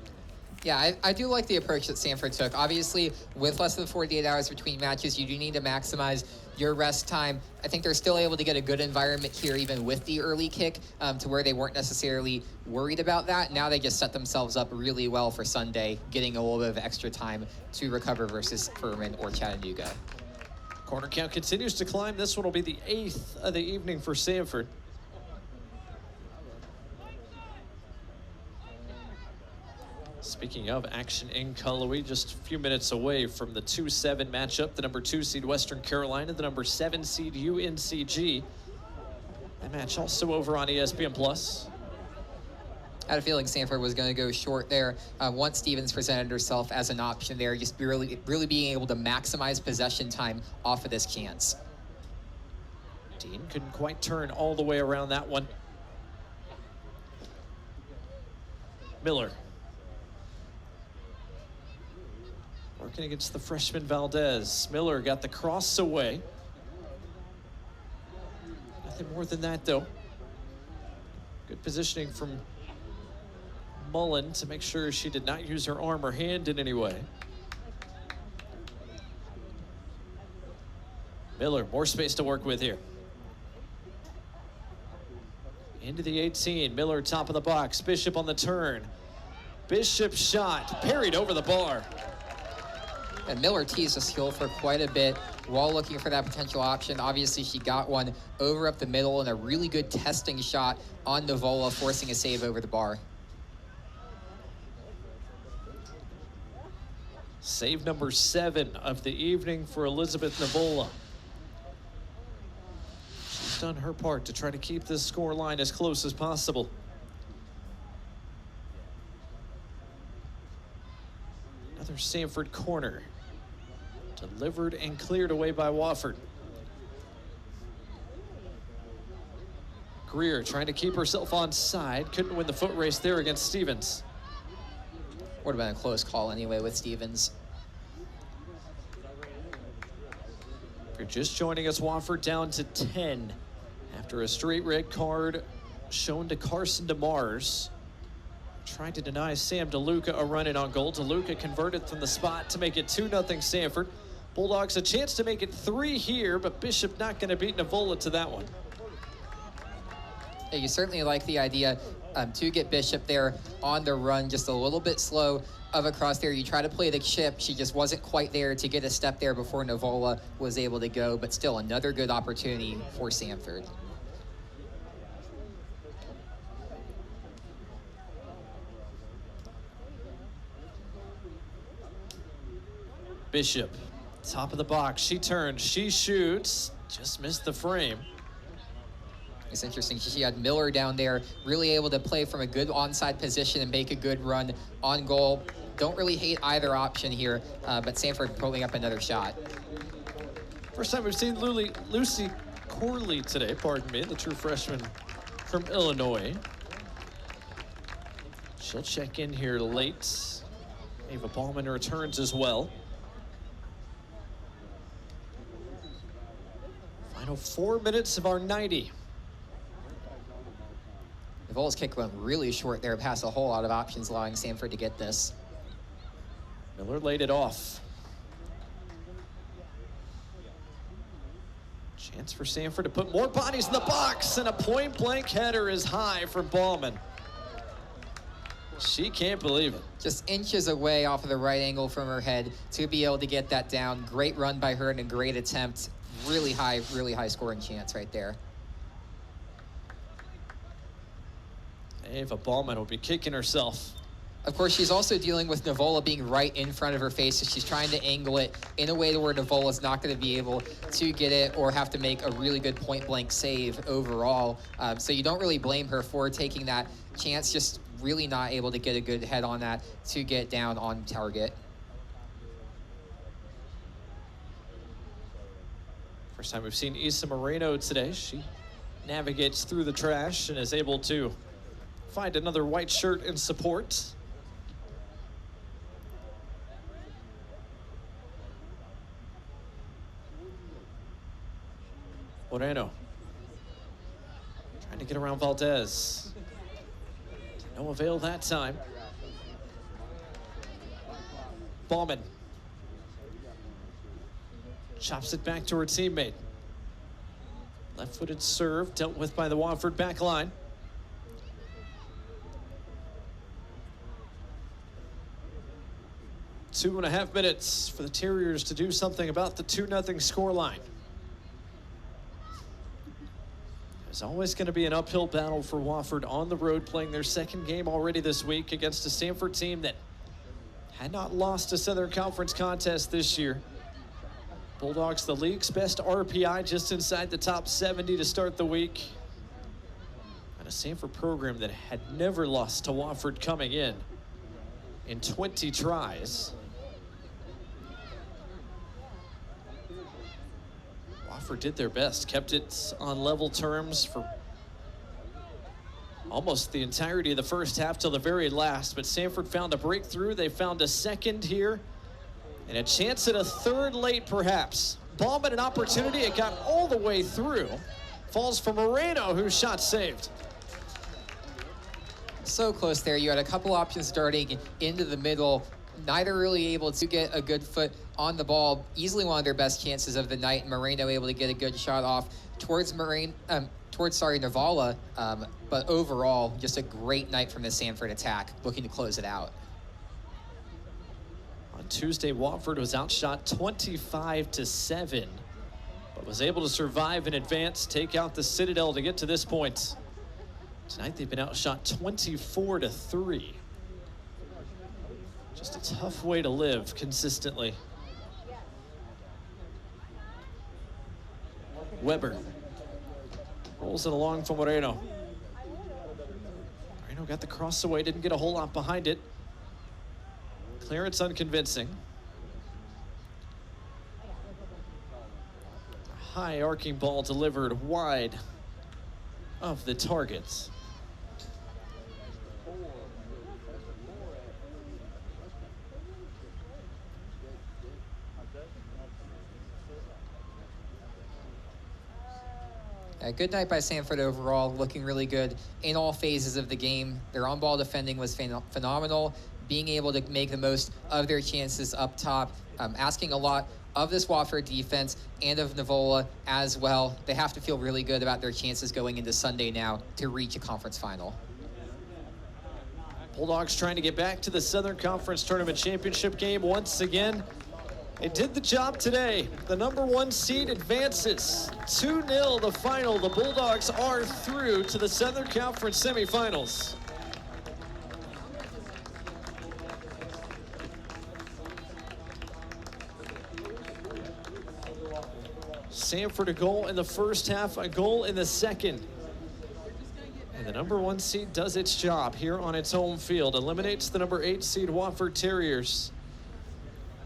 Yeah, I do like the approach that Samford took. Obviously, with less than 48 hours between matches, you do need to maximize your rest time. I think they're still able to get a good environment here, even with the early kick, to where they weren't necessarily worried about that. Now they just set themselves up really well for Sunday, getting a little bit of extra time to recover versus Furman or Chattanooga. Corner count continues to climb. This one will be the 8th of the evening for Samford. Speaking of action in Cullowhee, just a few minutes away from the 2-7 matchup, the number 2 seed Western Carolina, the number 7 seed UNCG. That match also over on ESPN+. I had a feeling Samford was going to go short there. Once Stevens presented herself as an option there, just really being able to maximize possession time off of this chance. Dean couldn't quite turn all the way around that one. Miller. Working against the freshman Valdez. Miller got the cross away. Nothing more than that, though. Good positioning from Mullen to make sure she did not use her arm or hand in any way. Miller, more space to work with here. Into the 18. Miller, top of the box. Bishop on the turn. Bishop shot. Parried over the bar. And Miller teased this hill for quite a bit while looking for that potential option. Obviously, she got one over up the middle and a really good testing shot on Navola, forcing a save over the bar. Save number 7 of the evening for Elizabeth Navola. She's done her part to try to keep this score line as close as possible. Another Samford corner. Delivered and cleared away by Wofford. Greer trying to keep herself on side. Couldn't win the foot race there against Stevens. Would have been a close call anyway with Stevens. If you're just joining us, Wofford down to 10 after a straight red card shown to Carson DeMars. Trying to deny Sam DeLuca a run in on goal. DeLuca converted from the spot to make it 2-0 Samford. Bulldogs a chance to make it 3 here, but Bishop not going to beat Navola to that one. Yeah, you certainly like the idea to get Bishop there on the run, just a little bit slow of a cross there. You try to play the chip. She just wasn't quite there to get a step there before Navola was able to go, but still another good opportunity for Samford. Bishop, top of the box. She turns, she shoots, just missed the frame. It's interesting. She had Miller down there, really able to play from a good onside position and make a good run on goal. Don't really hate either option here, but Samford pulling up another shot. First time we've seen Lucy Corley today, pardon me, the true freshman from Illinois. She'll check in here late. Ava Ballman returns as well. Final 4 minutes of our 90. Navola's kick went really short there, past a whole lot of options, allowing Samford to get this. Miller laid it off. Chance for Samford to put more bodies in the box, and a point-blank header is high from Ballman. She can't believe it. Just inches away off of the right angle from her head to be able to get that down. Great run by her and a great attempt. Really high scoring chance right there. Ava Ballman will be kicking herself. Of course, she's also dealing with Navola being right in front of her face, so she's trying to angle it in a way to where Navola's not going to be able to get it or have to make a really good point-blank save overall. So you don't really blame her for taking that chance, just really not able to get a good head on that to get down on target. For First time we've seen Issa Moreno today. She navigates through the trash and is able to find another white shirt in support. Moreno trying to get around Valdez. To no avail that time. Ballman chops it back to her teammate. Left-footed serve dealt with by the Wofford back line. Two and a half minutes for the Terriers to do something about the 2-0 scoreline. There's always going to be an uphill battle for Wofford on the road, playing their second game already this week against a Samford team that had not lost a Southern Conference contest this year. Bulldogs, the league's best RPI, just inside the top 70 to start the week. And a Samford program that had never lost to Wofford coming in 20 tries. Wofford did their best, kept it on level terms for almost the entirety of the first half till the very last, but Samford found a breakthrough. They found a second here and a chance at a third late perhaps. Ballman an opportunity, it got all the way through. Falls for Moreno, whose shot saved. So close there. You had a couple options starting into the middle. Neither really able to get a good foot on the ball. Easily one of their best chances of the night. Moreno able to get a good shot off towards Navala. But overall, just a great night from the Samford attack, looking to close it out. On Tuesday, Wofford was outshot 25-7, but was able to survive and advance, take out the Citadel to get to this point. Tonight, they've been outshot 24-3. Just a tough way to live consistently. Weber rolls it along for Moreno. Moreno got the cross away, didn't get a whole lot behind it. Clearance unconvincing. A high arcing ball delivered wide of the targets. A good night by Samford overall, looking really good in all phases of the game. Their on-ball defending was phenomenal, being able to make the most of their chances up top, asking a lot of this Wofford defense and of Navola as well. They have to feel really good about their chances going into Sunday now to reach a conference final. Bulldogs trying to get back to the Southern Conference Tournament Championship game once again. It did the job today. The number 1 seed advances. 2-0 the final. The Bulldogs are through to the Southern Conference semifinals. Samford a goal in the first half, a goal in the second. And the number 1 seed does its job here on its home field. Eliminates the number 8 seed Wofford Terriers.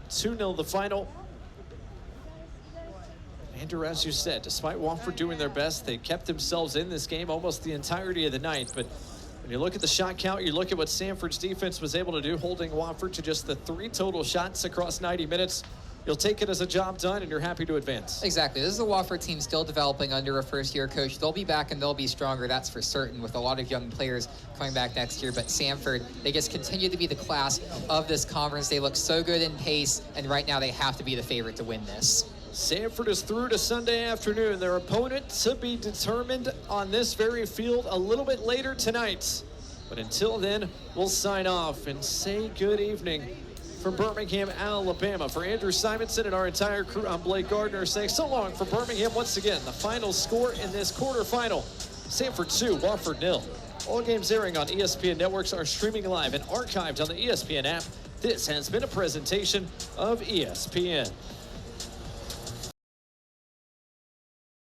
2-0 the final. Andrew, as you said, despite Wofford doing their best, they kept themselves in this game almost the entirety of the night. But when you look at the shot count, you look at what Samford's defense was able to do, holding Wofford to just the 3 total shots across 90 minutes. You'll take it as a job done, and you're happy to advance. Exactly. This is a Wofford team still developing under a first-year coach. They'll be back and they'll be stronger, that's for certain, with a lot of young players coming back next year. But Samford, they just continue to be the class of this conference. They look so good in pace, and right now they have to be the favorite to win this. Samford is through to Sunday afternoon. Their opponent to be determined on this very field a little bit later tonight. But until then, we'll sign off and say good evening from Birmingham, Alabama. For Andrew Simonson and our entire crew, I'm Blake Gardner saying so long for Birmingham once again. The final score in this quarterfinal, Samford 2, Wofford 0. All games airing on ESPN networks are streaming live and archived on the ESPN app. This has been a presentation of ESPN.